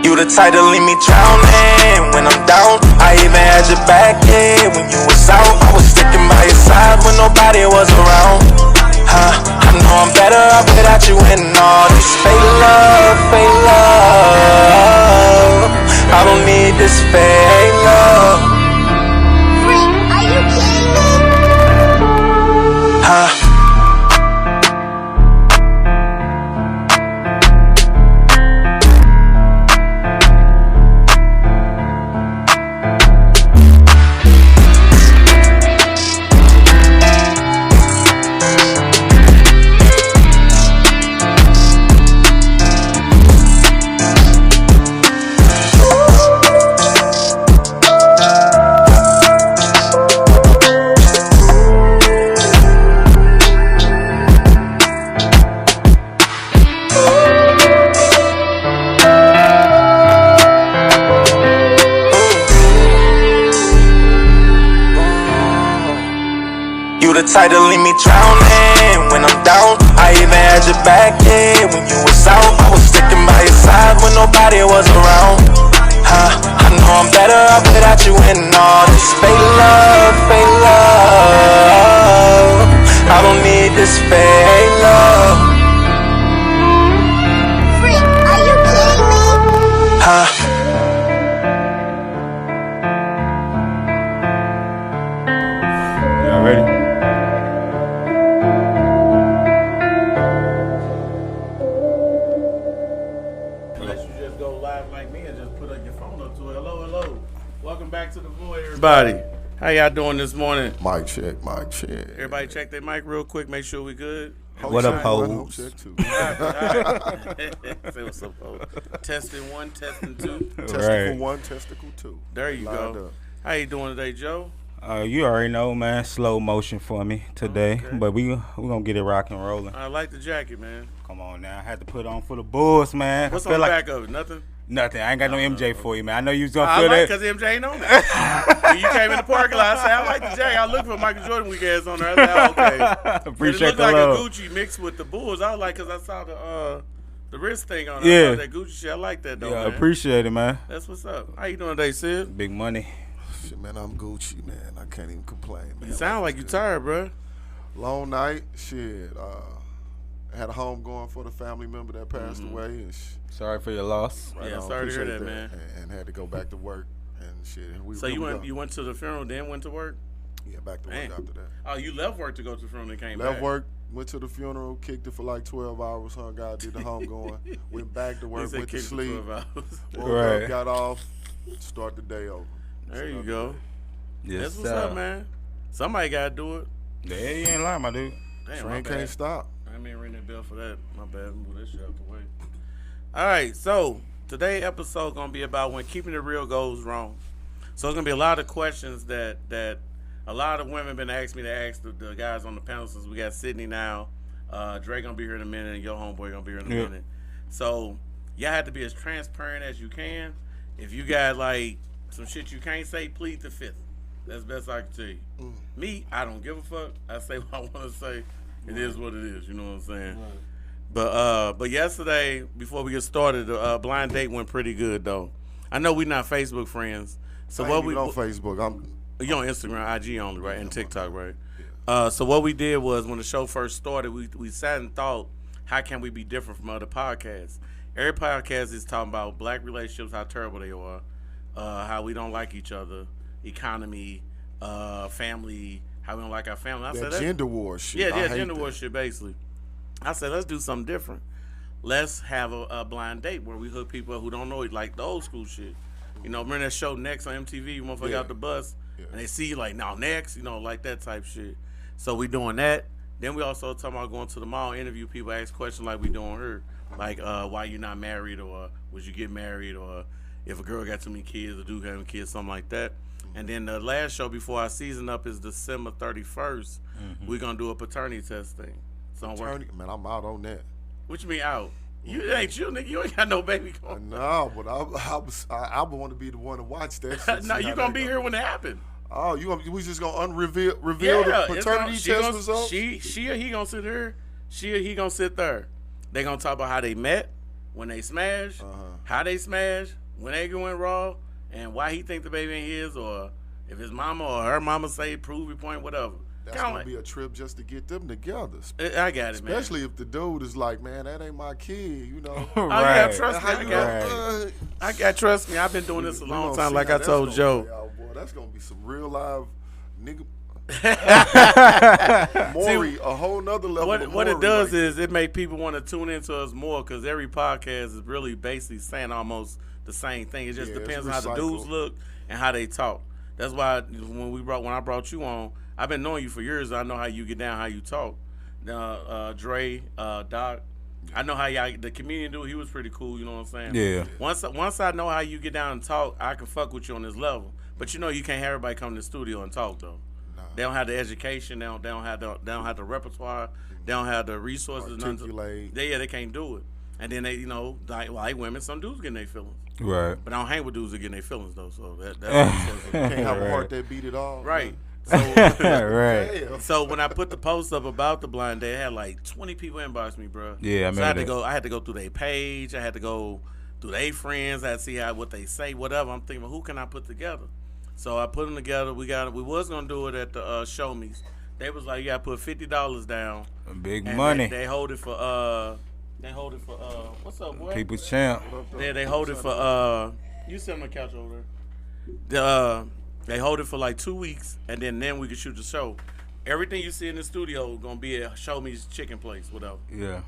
You the type to leave me drowning when I'm down. I even had your back, yeah, when you was out. I was sticking by your side when nobody was around. I know I'm better off without you and all this fake love, fake love. I don't need this fake love. Freak, are you kidding me? You the type to leave me drowning when I'm down. I even had your back, yeah, when you was out. I was sticking by your side when nobody was around. I know I'm better off without you and all this fake love, fake love. I don't need this fake love. Freak, are you kidding me? Y'all ready? Unless you just go live like me and just put your phone up to it. Hello, hello. Welcome back to the Void, everybody. How y'all doing this morning? Mic check, mic check. Everybody check their mic real quick. Make sure we good. What up, Hoes? hoes? Check too. Say what's up, folks. Testing 1, testing 2. Testicle 1, testicle 2. There you Lined go. up. How you doing today, Joe? You already know, man. Slow motion for me today, Okay. but we gonna get it rock and rolling. I like the jacket, man. Come on now, I had to put on for the Bulls, man. What's I on feel the like back of it? Nothing? nothing. I ain't got no MJ for you, man. I know you was gonna I feel like that. because MJ ain't on it. When you came in the parking lot, I said, I like the jacket. I looked for Michael Jordan weak ass on there. I said, oh, okay. Appreciate it the looked like love. a Gucci mixed with the Bulls. I was like, because I saw the wrist thing on it. Yeah. I saw that Gucci shit. I like that, though, Yeah, man. appreciate it, man. That's what's up. How you doing today, Sid? Big money. Shit, man, I'm Gucci, man. I can't even complain, man. You sound like you tired, bro. Long night, shit. I had a home going for the family member that passed away, and Sorry for your loss. right Yeah, on, sorry to hear appreciate that, man. And had to go back to work and shit. So you went to the funeral, then went to work? Yeah, back to work Man. after that. Oh, you left work to go to the funeral and came back. Left work, went to the funeral, kicked it for like 12 hours, hung out, did the home going, went back to He work, said went to kick for sleep, 12 hours. woke Right. up, got off, start the day over. There you go. Yes, That's what's up, man. Somebody got to do it. Yeah, you ain't lying, my dude. Damn, my Train bad. can't stop. I didn't ring that bell for that. My bad. Move that shit out the way. All right, so today's episode gonna be about when keeping it real goes wrong. So it's gonna be a lot of questions that a lot of women been asking me to ask the guys on the panel. Since we got Sydney now, Dre gonna be here in a minute, and your homeboy gonna be here in a Yeah. minute. So y'all have to be as transparent as you can. If you got like some shit you can't say, plead the fifth. That's the best I can tell you. Me, I don't give a fuck. I say what I want to say. It is what it is. You know what I'm saying? But yesterday, before we get started, the blind date went pretty good though. I know we're not Facebook friends. So I what ain't we even on Facebook. you on Instagram, IG only, right? And TikTok, right? So what we did was when the show first started, we sat and thought, how can we be different from other podcasts? Every podcast is talking about black relationships, how terrible they are, how we don't like each other, economy, family, how we don't like our family. I That said, gender war shit. I yeah, hate gender that. war shit, basically. I said, let's do something different. Let's have a blind date where we hook people up who don't know it, like the old school shit. You know, remember that show Next on MTV? You motherfucker Yeah. out the bus, Yeah. and they see you like, now Next, you know, like that type shit. So we doing that. Then we also talking about going to the mall, interview people, ask questions like we doing here, like why you not married, or would you get married, or if a girl got too many kids, or dude having kids, something like that. And then the last show before our season up is December 31st. We're gonna do a paternity test thing. So I'm working. Man, I'm out on that. What you mean out? You ain't you, nigga. You ain't got no baby going. No, but I would want to be the one to watch that shit. No, see you how gonna that be go. here when it happen. Oh, we just gonna reveal the it's paternity she test gonna, results? She or he gonna sit here. She or he gonna sit there. They gonna talk about how they met, when they smash, how they smash, when they went raw, and why he think the baby ain't his, or if his mama or her mama say prove your point, whatever. That's gonna be a trip just to get them together. I got it, man. Especially if the dude is like, man, that ain't my kid, you know. Oh yeah, trust me. I got trust me. I've been doing this a long time. Like I told Joe, boy, that's gonna be some real live nigga. Maury, a whole nother level. What it does is it make people want to tune into us more because every podcast is really basically saying almost the same thing. It just depends on how the dudes look and how they talk. That's why when I brought you on, I've been knowing you for years. I know how you get down, how you talk. Dre, Doc, I know how the comedian dude. He was pretty cool. You know what I'm saying? Yeah. Once I know how you get down and talk, I can fuck with you on this level. But you know you can't have everybody come to the studio and talk though. Nah. They don't have the education. They don't have the repertoire. They don't have the resources. They can't do it. And then they, like women, some dudes getting their feelings. Right. But I don't hang with dudes that getting their feelings though. So that's can't have a heart that beat it all. Right. So, right. So when I put the post up about the blind date, I had like 20 people inbox me, bro. Yeah, I remember I had to go through their page. I had to go through their friends. I had to see what they say, whatever. I'm thinking, who can I put together? So I put them together. We was gonna do it at the Show Me's. They was like, you gotta put $50 down. Big money. They hold it for what's up, boy? People's champ. They hold it for you sit on the couch over there. They hold it for like 2 weeks, and then we can shoot the show. Everything you see in the studio gonna be at Show Me's chicken place, whatever. Yeah.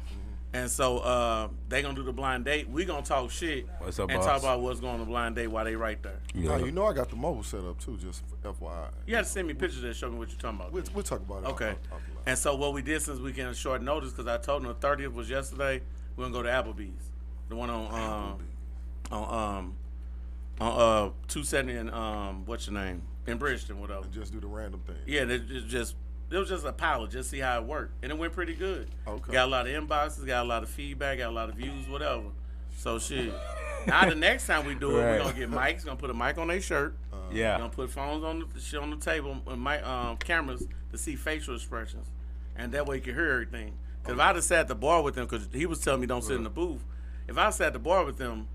And so they gonna do the blind date. We gonna talk shit What's up, and boss? talk about what's going on the blind date while they right there. Yeah. You know I got the mobile set up too, just FYI. You gotta send me pictures that show me what you're talking about. We'll talk about it. Okay. And so what we did since we can short notice, because I told them the 30th was yesterday, we're gonna go to Applebee's, the one on 270 and what's your name in Bridgeton, whatever. And just do the random thing. Yeah, it was just a pilot, just see how it worked, and it went pretty good. Okay. Got a lot of inboxes, got a lot of feedback, got a lot of views, whatever. So shit. Now the next time we do it, we're gonna get mics. Gonna put a mic on their shirt. Yeah. Gonna put phones on the table and cameras to see facial expressions, and that way you can hear everything. Because if I'd have sat at the bar with them, because he was telling me don't sit in the booth. If I sat at the bar with them,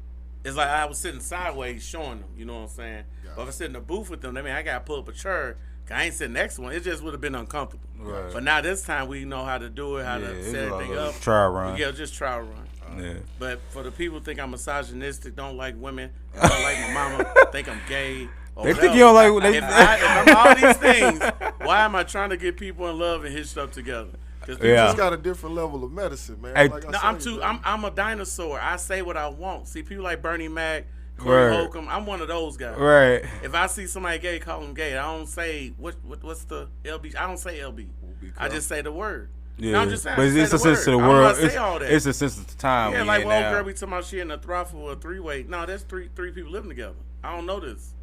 it's like I was sitting sideways showing them. You know what I'm saying? Yeah. But if I sit in the booth with them, I mean I gotta pull up a chair. I ain't sitting next to one. It just would have been uncomfortable. Right. But now this time we know how to do it, how to set everything up. Trial run. Yeah, just trial run. Yeah. But for the people who think I'm misogynistic, don't like women, don't like my mama, think I'm gay. They think you don't like. If I'm all these things, why am I trying to get people in love and hitched up together? You just got a different level of medicine, man. Hey, like I'm a dinosaur. I say what I want. See, people like Bernie Mac, Corey Holcomb, I'm one of those guys. Right. If I see somebody gay, call them gay. I don't say what's the LB. I don't say LB. I just say the word. Yeah, no, I'm just saying, but it's a sense of the world. It's a sense of the time. Yeah, like girl, we talking about she in a throuple or a three-way. No, that's three people living together. I don't know this.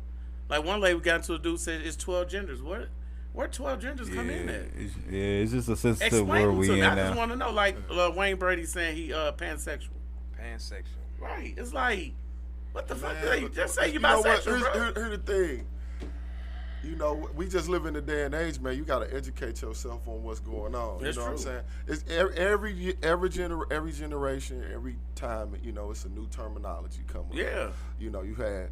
Like one lady we got into a dude said it's 12 genders. Where 12 genders come in at? It's just a sensitive world we in now. I just want to know, like Wayne Brady saying he pansexual. Pansexual. Right. It's like, what the fuck? Just say you bisexual, bro. Here's the thing. You know, we just live in a day and age, man. You got to educate yourself on what's going on. That's you know true. what I'm saying? It's every generation, every time, you know, it's a new terminology coming. Yeah. You know, you had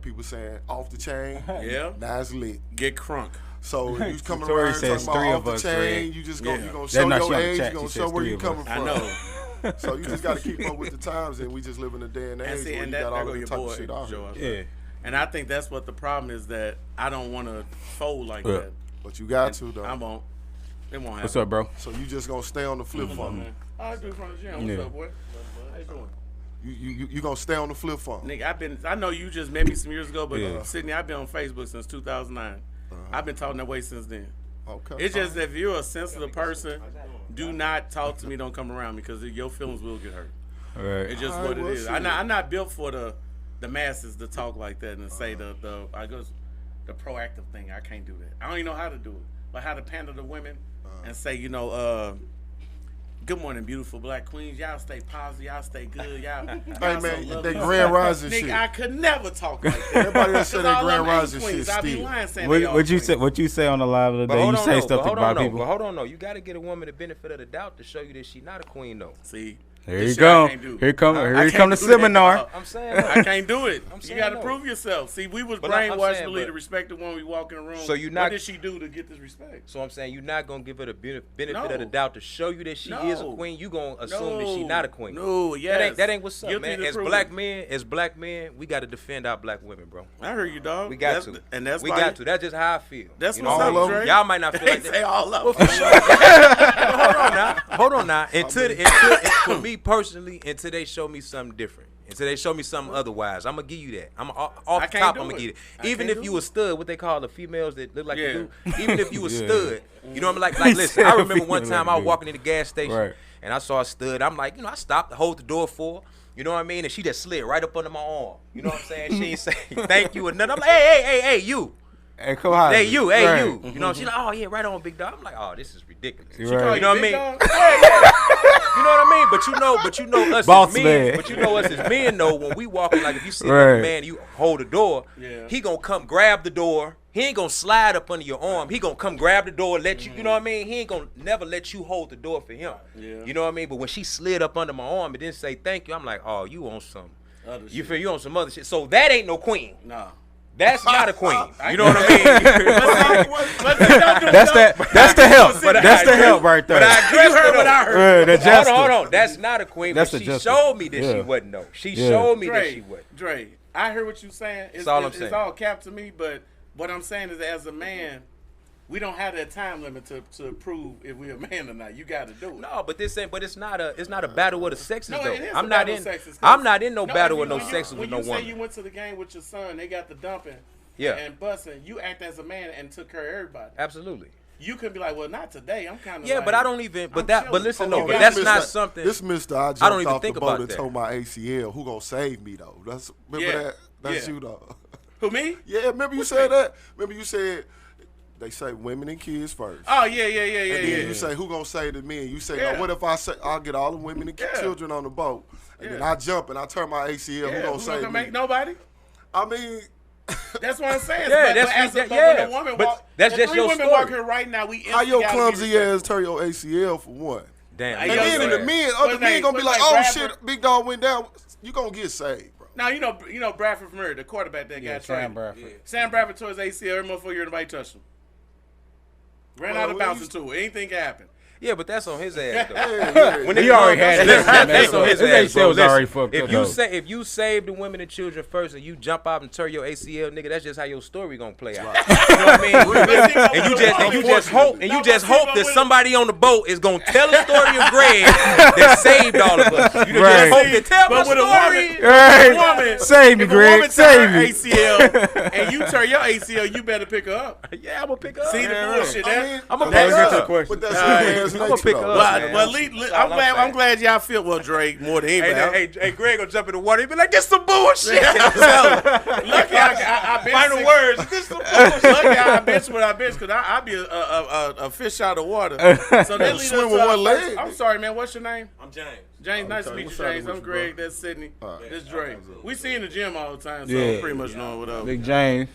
people saying off the chain. Yeah. Now it's lit. Get crunk. So you coming Tori around says talking three about of off us, the chain. Greg. You just Yeah. you gonna show That's not your she on the age. chat. You gonna She show says where three you of coming us. from. I know. So you just got to keep up with the times, and we just live in a day and age where you got all that type of shit out here. Yeah. And I think that's what the problem is, that I don't want to fold like that. But you got to, though. I won't. It won't happen. What's up, bro? So you just gonna stay on the flip phone. I do from the gym. What's up, boy? How you doing? You gonna stay on the flip phone. Nigga, I know you just met me some years ago, but Sydney, I've been on Facebook since 2009. I've been talking that way since then. Okay. It's just that if you're a sensitive person, do not talk to me. Don't come around me, because your feelings will get hurt. All right. It's just what it is. I'm not built for the masses to talk like that and say the proactive thing. I can't do that. I don't even know how to do it. Like how to pander to women and say, good morning, beautiful black queens. Y'all stay positive. Y'all stay good. Y'all. Hey man, they grand rising shit. Nigga, I could never talk like that. Everybody that said they grand rising shit, I be Steve. lying saying they all What you say on the live of the day? You say stuff about people. But hold on, though. You got to get a woman the benefit of the doubt to show you that she's not a queen, though. See, Here This you shit I go. can't do. Here come can't the do that, seminar. dog. I'm saying. I can't do it. I'm You saying got to no. prove yourself. See, we was But I'm brainwashed saying, to believe but- to respect the woman we walk in the room. So you What not- did she do to get this respect? So I'm saying you're not gonna give her the benefit No. of the doubt to show you that she is a No. queen. You gonna assume that she not a queen. No, yes. That ain't what's up, Guilty man. to As prove black it. men, we got to defend our black women, bro. I heard you, dog. We got to, and that's we why got to. That's just how I feel. That's you what's know up, what I mean? Dre. Y'all might not feel They like say that. all up. Well, for sure. Hold on now. Until for me personally, until they show me something different. Until they show me something otherwise, I'm gonna give you that. I'm off I the can't top. do I'm gonna it. give it. I Even can't if do you it. a stud, what they call the females that look like Yeah. you do. Even if you a Yeah. stud, you know what I mean? Like listen, I remember one Female time I was like walking in the gas station Right. and I saw a stud. I'm like, I stopped to hold the door for her. You know what I mean? And she just slid right up under my arm. You know what I'm saying? She ain't say thank you or nothing. I'm like, hey, you. Hey, come on. Hey, you. Right. You know, she's like, oh, yeah, right on, big dog. I'm like, oh, this is ridiculous. You're You right. know what I Big mean? dog? You know what I mean? But you know us Boss as men. man. But you know us as men know when we walking, like if you see Right. a man, you hold the door, Yeah. he gonna come grab the door. He ain't gonna slide up under your arm. He gonna come grab the door, let you know what I mean? He ain't gonna never let you hold the door for him. Yeah. You know what I mean? But when she slid up under my arm and didn't say thank you, I'm like, oh, you on some Other you shit. feel you on some other shit. So that ain't no queen. Nah. That's not a queen. You know what I mean? That's the help. But That's the I- help right there. But I addressed You heard it, what though. I heard. Right, the Hold jester. on. That's not a queen, That's but the she jester. showed me that she Yeah. wasn't, though. She Yeah. showed me that Dre, she wasn't. Dre, I hear what you're saying. It's all I'm saying. It's all cap to me, but what I'm saying is, as a man, we don't have that time limit to prove if we're a man or not. You got to do it. No, but it's not a battle of the sexes, No, though. it is I'm a not battle in of sexes, 'cause- I'm not in no battle with when no you- sexes with no When you say woman. you went to the game with your son, they got the dumping Yeah. and busting, you act as a man and took care of everybody. Absolutely. You could be like, well, not today. I'm kind of Yeah, but I don't even. But I'm chilling. listen, Oh, no, but yeah, that's Mr. not something. This Mister, I jumped don't even off the think boat about and that. told my ACL, who gonna save me though? Remember Yeah. that? That's Yeah. you though. Who, me? Yeah, remember you said that? Remember you said they say women and kids first. Oh, yeah. And then you say, who gonna save the men? You say, Yeah. now what if I say I'll get all the women and Yeah. children on the boat, and then Yeah. I jump and I turn my ACL? Yeah, Who gonna who save gonna me? make nobody? I mean, That's what I'm saying. Yeah, but, that's- but as a, that- but yeah. when a woman But walk, that's if just three your women story. walk here right now, we how instantly your gotta be clumsy respectful. ass turn your ACL for what? Damn. And Hey, then yo, the Dre. men, What's other men name? gonna be What's like, name? oh Bradford? shit, big dog went down. You gonna get saved, bro. Now you know Bradford from Murray, the quarterback that got Sam traded. Bradford. Sam Bradford tore his ACL. Every motherfucker nobody touched him. Ran Well, out of when bounds you- into it. Anything can happen. Yeah, but that's on his ass, though. Yeah, When yeah. He already had it. That's on his ass, bro. was already Listen, fucked up. if you save the women and children first and you jump out and tear your ACL, nigga, that's just how your story gonna play out. You know what I mean? And you just hope that somebody on the boat is gonna tell the story of Greg that saved all of us. You Right. just hope that tell my But with a story. woman, Hey, if a woman, save me, if Greg, a woman save tear her me. ACL and you tear your ACL, you better pick her up. Yeah, I'm gonna pick up. See the bullshit. I mean, I'ma that's pick up. up. But that's All right. man's I'ma nature, pick though. up. But, man. but That's all I'm I'm saying. glad y'all feel well, Drake, more than anybody. Hey, Greg gonna jump in the water. He be like, "This some bullshit." Lucky I bitch. Final words. This some bullshit. Lucky I bitch what I bitch because I be a fish out of water. So that leads us Swim to with our one first- leg. I'm sorry, man. What's your name? I'm James. James. Nice to Okay, meet you, what's up James. with I'm you, bro? Greg. That's Sydney. That's Dre. We see you in the gym all the time, so Yeah. pretty much know what up. Big James.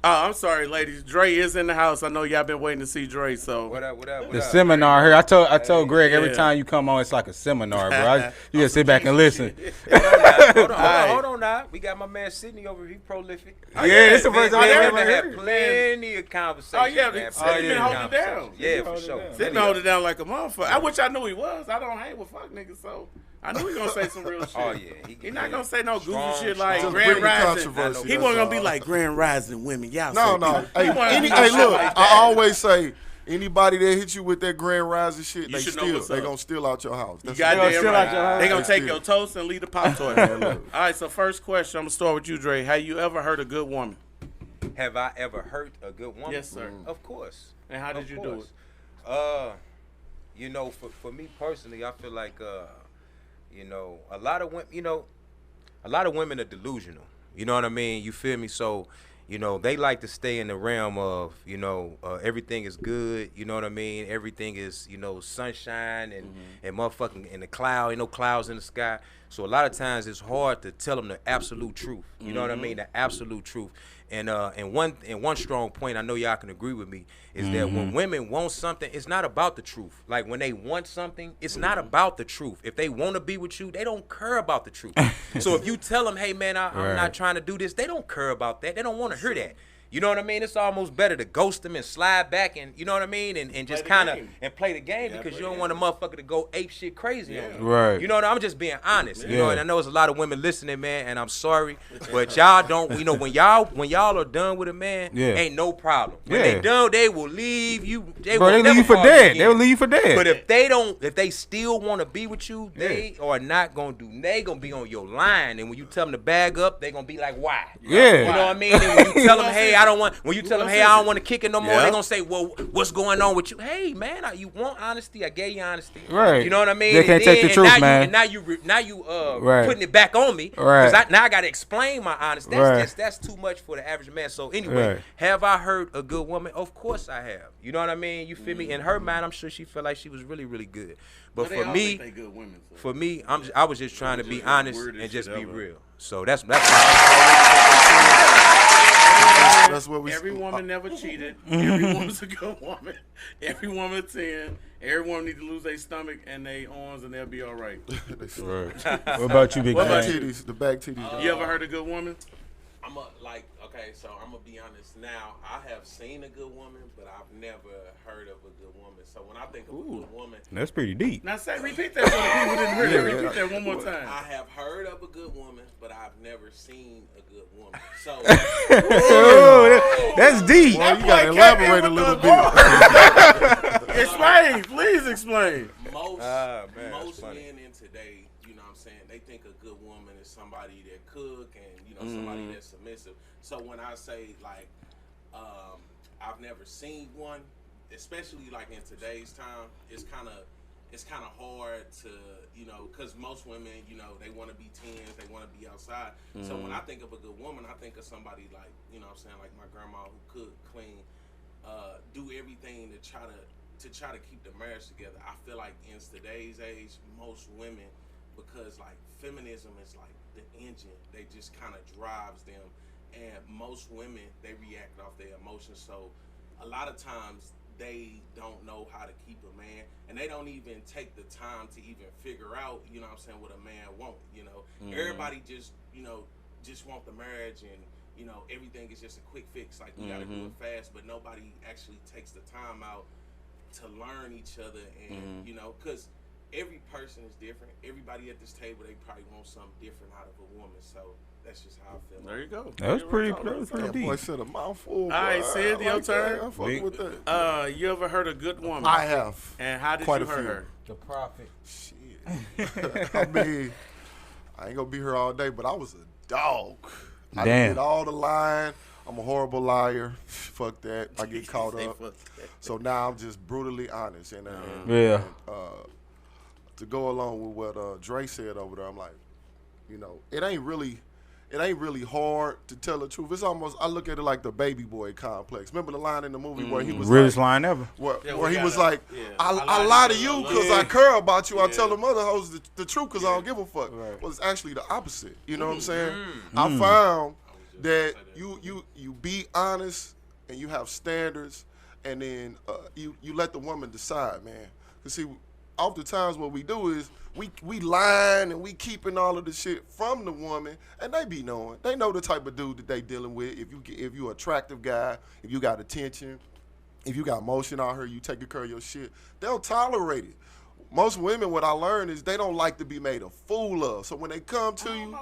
Oh, I'm sorry, ladies. Dre is in the house. I know y'all been waiting to see Dre, so. What up? The seminar here. I told Greg every Yeah. time you come on, it's like a seminar, bro. You just sit back and listen. Hold on now. We got my man Sydney over here. He prolific. Yeah, it's the first time I Man, ever we heard. had plenty of conversations. Oh, yeah, man. Sydney Plenty been of holding it down. conversations. Yeah, for sure. Sitting hold it down like a motherfucker. I wish I knew he was. I don't hang with fuck niggas, so I knew he gonna say some real shit. Oh yeah, He not gonna say no goofy Strong, shit like strong. Grand Bring the Rising. controversy, He that's wasn't gonna be all. like Grand Rising women. Y'all No, say no. people- Hey, he wasn't hey, gonna do shit look, like I that. always say anybody that hit you with that Grand Rising shit, You they should know steal. what's They up. gonna steal out your house. You That's goddamn steal right. out your house. They gonna They take steal. your toast and leave the pop toy. All right, so first question, I'm gonna start with you, Dre. Have you ever hurt a good woman? Have I ever hurt a good woman? Yes, sir. Of course. And how did Of you do course. it? You know, for me personally, I feel like you know, a lot of women are delusional. You know what I mean? You feel me? So, you know, they like to stay in the realm of, you know, everything is good. You know what I mean? Everything is, you know, sunshine and motherfucking in the cloud. Ain't no clouds in the sky. So a lot of times it's hard to tell them the absolute truth. You know what I mean? The absolute truth. And one strong point, I know y'all can agree with me, is that when women want something, it's not about the truth. Like when they want something, it's not about the truth. If they want to be with you, they don't care about the truth. So if you tell them, hey man, I'm not trying to do this, they don't care about that. They don't want to hear that. You know what I mean? It's almost better to ghost them and slide back and, you know what I mean? And just kind of, and play the game because you don't want a motherfucker to go ape shit crazy on you. Right. You know what I'm just being honest. You know, and I know there's a lot of women listening, man, and I'm sorry. But y'all don't, you know, when y'all are done with a man, ain't no problem. When they done, they will leave you. They leave you for dead. They will leave you for dead. But if they still want to be with you, they are not going to do, they going to be on your line. And when you tell them to bag up, they going to be like, why? Yeah. You know what I mean? And when you tell them, hey, I don't want to kick it no more, they gonna say, well, what's going on with you? Hey, man, you want honesty? I gave you honesty. Right. You know what I mean? They can't take the truth, man. And now you putting it back on me. Right. Because now I got to explain my honesty. That's too much for the average man. So anyway, have I hurt a good woman? Of course I have. You know what I mean? You feel me? In her mind, I'm sure she felt like she was really, really good. But for me, I was just trying to be honest and just be real. So that's what we. Every woman never cheated. Every woman's a good woman. Every woman 10. Every woman need to lose their stomach and their arms, and they'll be all right. What about you, Big What about Man? titties? The back titties. You ever heard a good woman? So I'm gonna be honest now. I have seen a good woman, but I've never heard of a good woman. So when I think of a good woman, That's pretty deep. Now say, repeat that for the people that didn't hear that. Repeat that one more time. I have heard of a good woman, but I've never seen a good woman. So That's deep. Well, you gotta elaborate a little bit. Explain, please explain. most that's funny. men in today, you know what I'm saying, they think a good woman is somebody that cook and, you know, somebody that's submissive. So when I say, like, I've never seen one, especially, like, in today's time, it's kind of hard to, you know, because most women, you know, they want to be tens, they want to be outside. So when I think of a good woman, I think of somebody like, you know what I'm saying, like my grandma who cook, clean, do everything to try to keep the marriage together. I feel like in today's age, most women, because like feminism is like the engine, they just kind of drives them. And most women, they react off their emotions. So a lot of times they don't know how to keep a man, and they don't even take the time to even figure out, you know what I'm saying, what a man want, you know. Everybody just, you know, just want the marriage, and, you know, everything is just a quick fix, like we gotta do it fast, but nobody actually takes the time out to learn each other, and, you know, because every person is different. Everybody at this table, they probably want something different out of a woman, so that's just how I feel. There you go. That was pretty That boy deep. said a mouthful. All right, boy. Sid, your turn. I'm fucking with that. You ever heard a good woman? I have. And how did Quite you a hurt few. her? The prophet. Shit. I mean, I ain't gonna be here all day, but I was a dog. I Damn. did all the lying. I'm a horrible liar. Fuck that. I get caught Say up. fuck that. So now I'm just brutally honest. And Yeah. to go along with what Dre said over there, I'm like, you know, it ain't really hard to tell the truth. It's almost, I look at it like the baby boy complex. Remember the line in the movie where he was Realest like, line ever. where he was like, I lie to you because I care about you. I tell them other hoes the truth because I don't give a fuck. Right. Well, it's actually the opposite. You know what I'm saying? I found that you be honest and you have standards, and then you let the woman decide, man. Because see, oftentimes what we do is we lying and we keeping all of the shit from the woman, and they be knowing. They know the type of dude that they dealing with. If you attractive guy, if you got attention, if you got motion out here, you taking care of your shit, they'll tolerate it. Most women, what I learned is they don't like to be made a fool of. So when they come to you,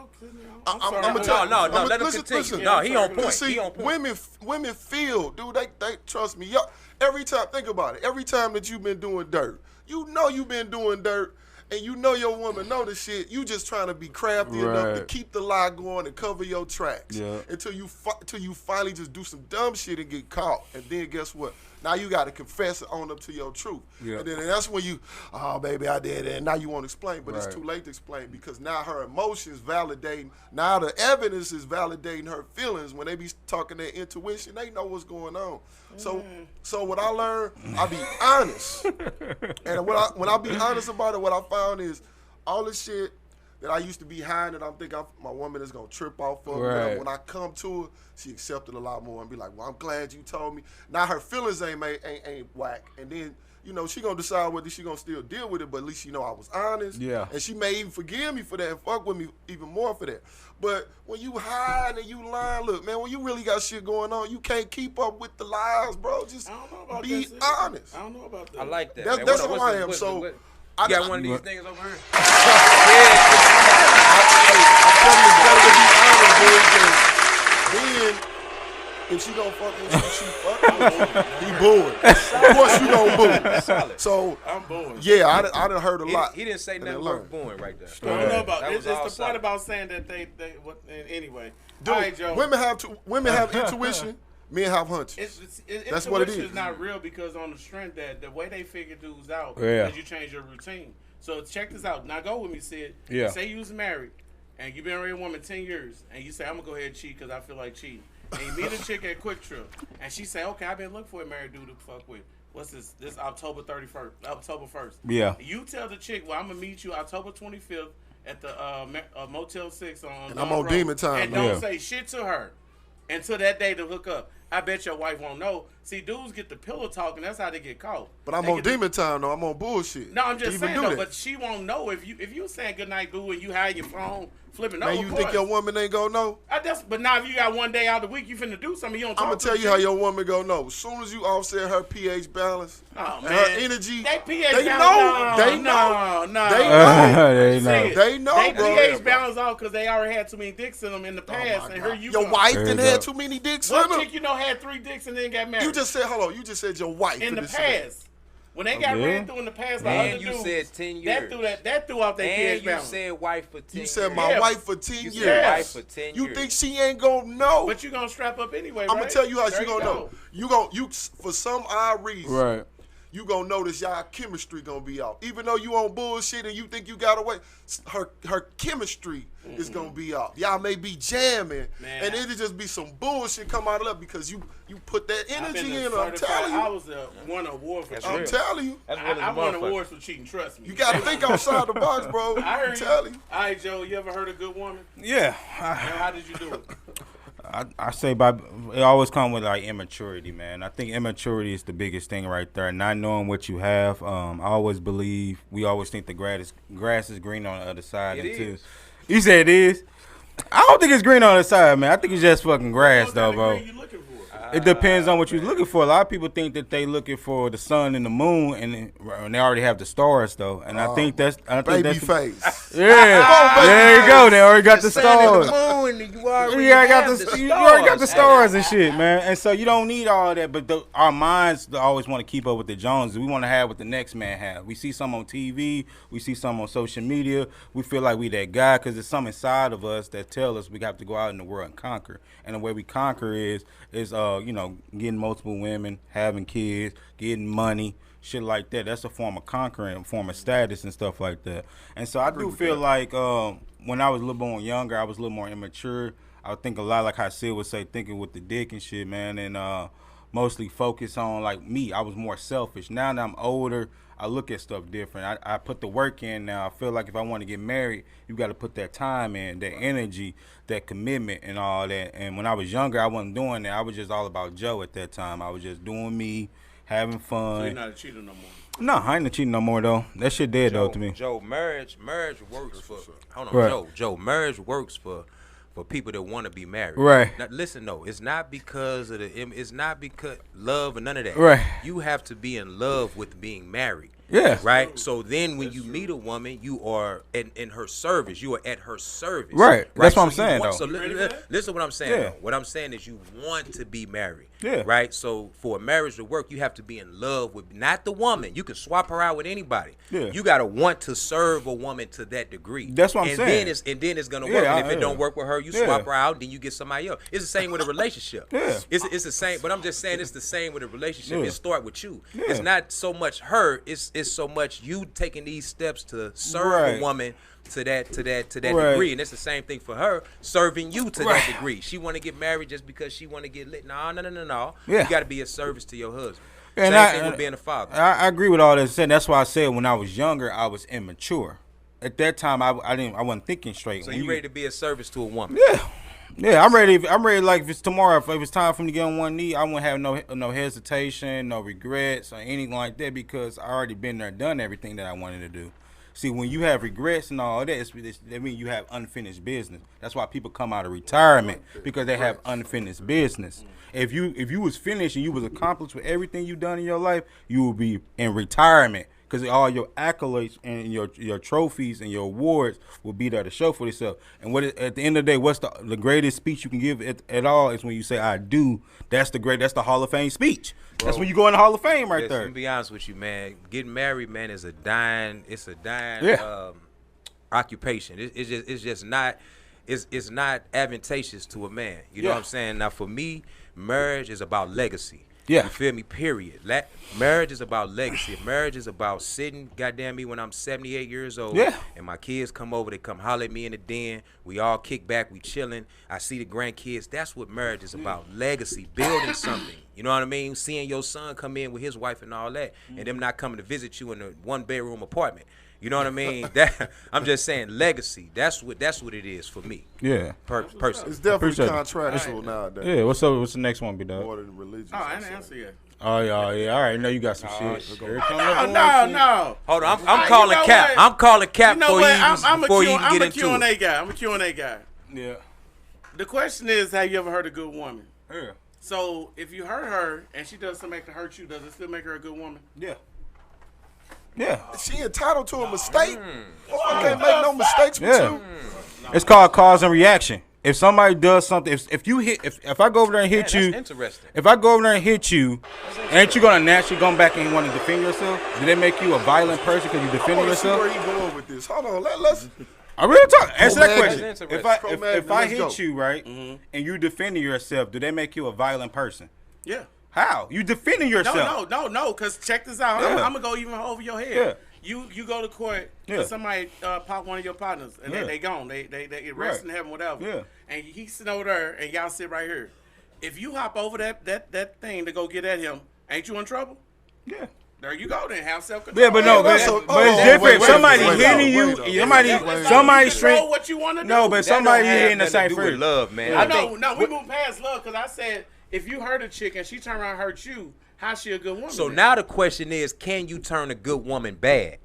I'm gonna tell No, let him continue. No, he on point. See, He on point. women feel, dude. They trust me. Y'all, every time, think about it. Every time that you've been doing dirt, you know you've been doing dirt, and you know your woman know the shit. You just trying to be crafty enough to Right. keep the lie going and cover your tracks. Yeah. Until you finally just do some dumb shit and get caught, and then guess what? Now you got to confess and own up to your truth. Yeah. And then that's when you, oh, baby, I did it. And now you won't explain, but Right. it's too late to explain because now her emotions validating, now the evidence is validating her feelings. When they be talking their intuition, they know what's going on. So what I learned, I be honest. And when I be honest about it, what I found is all this shit that I used to be hiding that I'm thinking my woman is going to trip off of me. Right. When I come to her, she accepted a lot more and be like, well, I'm glad you told me. Now her feelings ain't whack. And then, you know, she going to decide whether she going to still deal with it, but at least she know I was honest. Yeah. And she may even forgive me for that and fuck with me even more for that. But when you hide and you lying, look, man, when you really got shit going on, you can't keep up with the lies, bro. Just I don't know about be that, honest. I don't know about that. I like that. That's man. how I am. So you I got one of these niggas over here? I'm telling you, it's better to be honest, boy, because then if she gonna fuck with you, she fucking with you. He booing. Of course you gonna boo. Solid. So I'm booing. yeah, I done heard a lot. He didn't say and nothing then worth learn. booing right there. I don't know about That it's was all the part solid. about saying that they anyway. Dude, All right, Joe. women have intuition, men have hunches. That's what it intuition is. is not real because on the strength that the way they figure dudes out Yeah. is you change your routine. So check this out. Now go with me, Sid. Yeah. Say you was married and you've been married a woman 10 years and you say, I'm going to go ahead and cheat because I feel like cheating. And you meet a chick at Quick Trip and she say, okay, I've been looking for a married dude to fuck with. What's this? This October 1st. Yeah. You tell the chick, well, I'm going to meet you October 25th at the Motel 6 on And I'm Don on Road. demon time, And man. don't Yeah. say shit to her until that day to hook up. I bet your wife won't know. See, dudes get the pillow talk, and that's how they get caught. But I'm They on get the- demon time though. I'm on bullshit. No, I'm just To even saying do though. that. But she won't know if you saying good night, boo, and you hide your phone flipping Man, over. you think your woman ain't gonna know? But now if you got one day out of the week, you finna do something. You don't. I'm talk gonna to tell the you how chick. your woman gonna know. As soon as you offset her pH balance, Oh, and man. her energy, They pH they balance. know. They No, know. no. They know. They know. See, They know, They bro. pH balance off because they already had too many dicks in them in the past, my and God. here you Your go. wife There done you had go. too many dicks What in her. chick you know had 3 dicks and then got married? You just said hello. You just said your wife in for the this shit. past. When they got Yeah. ran through in the past by And other you dudes, said 10 that years. threw out their And pH you balance. said wife for 10 You said years. my Yeah. wife for 10 You years. said Yes. wife for 10 You years. think she ain't gonna know? But you gonna strap up anyway, I'm right? gonna tell you how There she gonna go. know. You for some odd reason, Right. you gonna notice y'all chemistry gonna be off. Even though you on bullshit and you think you got away, her chemistry is gonna be off. Y'all may be jamming, Man. and it'll just be some bullshit come out of that because you put that I've been energy a in her. I'm certified- telling I you. was won an award for That's cheating. I'm real. telling you. That's real as a I won motherfucker. awards for cheating. Trust me. You gotta think outside the box, bro. I heard I'm telling you. All right, Joe. You ever heard a good woman? Yeah. And how did you do it? I say it always come with like immaturity, man. I think immaturity is the biggest thing right there. Not knowing what you have. I always believe we always think the grass is green on the other side. It until is. You said it is. I don't think it's green on the side, man. I think it's just fucking grass, What though, kind of bro. green you looking for? It depends on what you're looking for. A lot of people think that they looking for the sun and the moon, and they already have the stars, though. And I think that's Baby face. Yeah, baby there you go. They already got the sun and stars. the moon, you already Yeah, I got have the you already got the stars. stars and shit, man. And so you don't need all that, but our minds always want to keep up with the Joneses. We want to have what the next man have. We see some on TV, we see some on social media. We feel like we that guy because there's something inside of us that tell us we have to go out in the world and conquer. And the way we conquer is getting multiple women, having kids, getting money. Shit like that. That's a form of conquering, a form of status and stuff like that. And so I do feel like when I was a little more younger, I was a little more immature. I would think a lot like how Sid would say, thinking with the dick and shit, man, and mostly focus on like me. I was more selfish. Now that I'm older, I look at stuff different. I put the work in now. I feel like if I want to get married, you got to put that time in, that energy, that commitment and all that. And when I was younger, I wasn't doing that. I was just all about Joe at that time. I was just doing me, having fun. So you're not a cheater no more. No, I ain't cheating no more though. That shit dead though to me. Joe, marriage works for. Hold on, Right. Joe, marriage works for people that want to be married. Right. Now, listen, though, it's not because of it's not because love or none of that. Right. You have to be in love with being married. Yeah. Right. So then, when you meet a woman, you are in her service. You are at her service. Right. That's what I'm So you saying, want- though. So You ready for that? listen, what I'm saying. Yeah. Though. What I'm saying is, you want to be married. Yeah. Right. So for a marriage to work, you have to be in love with not the woman. You can swap her out with anybody. Yeah. You gotta want to serve a woman to that degree. That's what I'm and saying. Then it's gonna Yeah, work. And if it yeah. don't work with her, you Yeah. swap her out. Then you get somebody else. It's the same with a relationship. Yeah. It's the same. But I'm just saying it's the same with a relationship. Yeah. It start with you. Yeah. It's not so much her. It's so much you taking these steps to serve Right. a woman to that Right. degree. And it's the same thing for her, serving you to Right. that degree. She want to get married just because she want to get lit. No. Yeah. You got to be a service to your husband. And Same thing with being a father. I agree with all that said. That's why I said when I was younger, I was immature. at that time I wasn't thinking straight. So When you ready to be of service to a woman? Yeah, I'm ready. Like if it's tomorrow, if it's time for me to get on one knee, I won't have no hesitation, no regrets or anything like that because I already been there, done everything that I wanted to do. See, when you have regrets and all that, that means you have unfinished business. That's why people come out of retirement because they have unfinished business. If you was finished and you was accomplished with everything you done in your life, you will be in retirement because all your accolades and your trophies and your awards will be there to show for yourself. And at the end of the day, what's the greatest speech you can give at all is when you say "I do." That's the Hall of Fame speech. Bro, that's when you go in the Hall of Fame right there. To be honest with you, man, getting married, man, is a dying occupation. It's just not. It's not advantageous to a man. You know what I'm saying? Now, for me, marriage is about legacy. Yeah. You feel me? Period. Marriage is about legacy. Marriage is about sitting, goddamn me, when I'm 78 years old. Yeah. And my kids come over, they come holler at me in the den. We all kick back, we chilling. I see the grandkids. That's what marriage is about. Legacy, building something. You know what I mean? Seeing your son come in with his wife and all that, and them not coming to visit you in a 1-bedroom apartment. You know what I mean? I'm just saying legacy. That's what it is for me. Yeah. Personally. It's definitely Appreciate it. contractual nowadays. Yeah. What's up? What's the next one, B-Dog? More than religious. Oh, I didn't answer yet. Oh yeah. All right. Know you got some shit. Here come the No. Hold on, I'm calling Cap. what? I'm calling Cap You know what? before you can get into Q&A it. guy. I'm a Q&A guy. Yeah. The question is, have you ever hurt a good woman? Yeah. So if you hurt her and she does something to hurt you, does it still make her a good woman? Yeah. Yeah. She entitled to a mistake. I can't make no mistakes with Yeah. you. It's called cause and reaction. If somebody does something, if I go over there and hit you, That's interesting. if I go over there and hit you, ain't you gonna naturally go back and want to defend yourself? Do they make you a violent person because you I defending want to see yourself? where you going with this. Hold on. Let's. I really talk. Answer that Pro-Magnet. question. Interesting. If I Let's hit go. you right and you defending yourself, do they make you a violent person? Yeah. How? You defending yourself? No. Because check this out. Yeah. I'm gonna go even over your head. Yeah. You go to court. Yeah. Somebody pop one of your partners and Yeah. they gone. They rest in heaven, whatever. Yeah. And he's sitting over there and y'all sit right here. If you hop over that thing to go get at him, ain't you in trouble? Yeah. There you go. Then have self-control. Yeah, but no, but, so- but it's oh, different. wait, Somebody wait, hitting you, wait, somebody control straight. what you want to do. No, but That somebody don't have hitting the nothing to same do with fruit. love, man. I I know. think- No, we moved past love because I said if you hurt a chick and she turn around and hurt you, how's she a good woman? So then? now the question is, can you turn a good woman bad?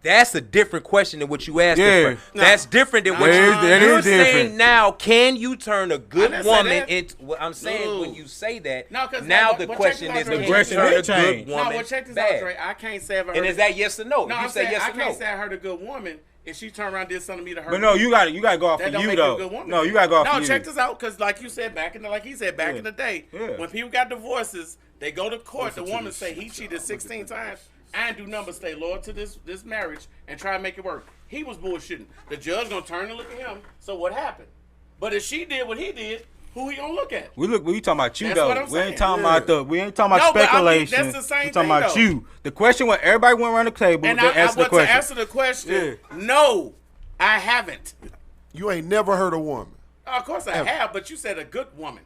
That's a different question than what you asked. Yeah. That's different than what That you're is different. saying now. Can you turn a I good didn't say woman that. into? What I'm saying No. when you say that, No, 'cause now now, the but question check is, this out, can Dre. you turn a Question good changed. No, woman well, check this bad? out, Dre. I can't say I've heard. And is that yes or no? No, You I'm say saying yes I or can't no. say I heard a good woman if she turned around and did something to me to hurt. But no, me. you got to go off That of don't you make you though. a good woman. No, you got to go off No, of you. check this out, because like you said like he said back Yeah. in the day, Yeah. when people got divorces, they go to court. The woman say he cheated 16 times. I ain't do nothing but stay loyal to this marriage and try to make it work. He was bullshitting. The judge gonna turn and look at him. So what happened? But if she did what he did, who he gonna look at? We talking about you That's though. what I'm We ain't saying. talking about we ain't talking about No, but I mean, speculation. that's the same we talking thing, about though. you. The question was everybody went around the table. And They answered the to question. answer the question, Yeah. no, I haven't. You ain't never hurt a woman. Of course I have, but you said a good woman.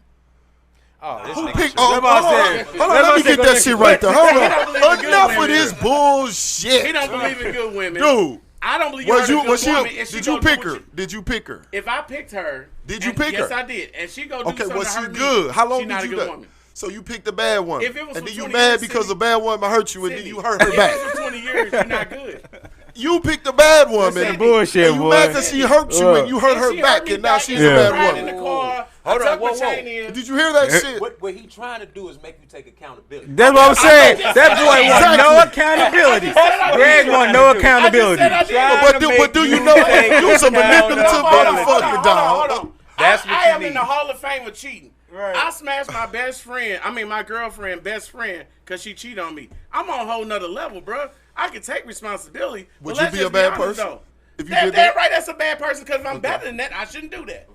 Oh, this Who nigga picked? should- Oh, That's what I hold on. said. Hold on, That's let what me I said. get that shit right there. Hold He don't believe in on. good Enough women. of this bullshit. He don't believe in good women. Dude, I don't believe was you're you? a good Was she? woman if she Did go you do pick what her? you- Did you pick her? If I picked her, Did you and- pick yes, her? I did, and she go do Okay, something was to she hurt me, good? How long she not did a you good do? woman. So you picked the bad one, If it was and for then you 20 mad years, because Sydney. the bad woman hurt you, and then Sydney, you hurt her if back. it was for 20 years, you're not good. You picked the bad woman. Listen, and bullshit, you boy. mad because she hurt you, and you hurt And her she back, me and now she's a Yeah. bad riding in woman. the car. Hold I on, tucked my whoa. chain in. Did you hear that shit? What he trying to do is make you take accountability. That's what I'm saying. That boy want Exactly. no accountability. Greg want no accountability. I just said I did. But do you know that you's a manipulative motherfucker, dog? Hold on. That's what I you am in need. the Hall of Fame of cheating. Right. I smashed my my girlfriend best friend, because she cheated on me. I'm on a whole nother level, bro. I can take responsibility. Would but you let's be a just bad honest, person though. if you did that? That right, that's a bad person, because if I'm better than that, I shouldn't do that.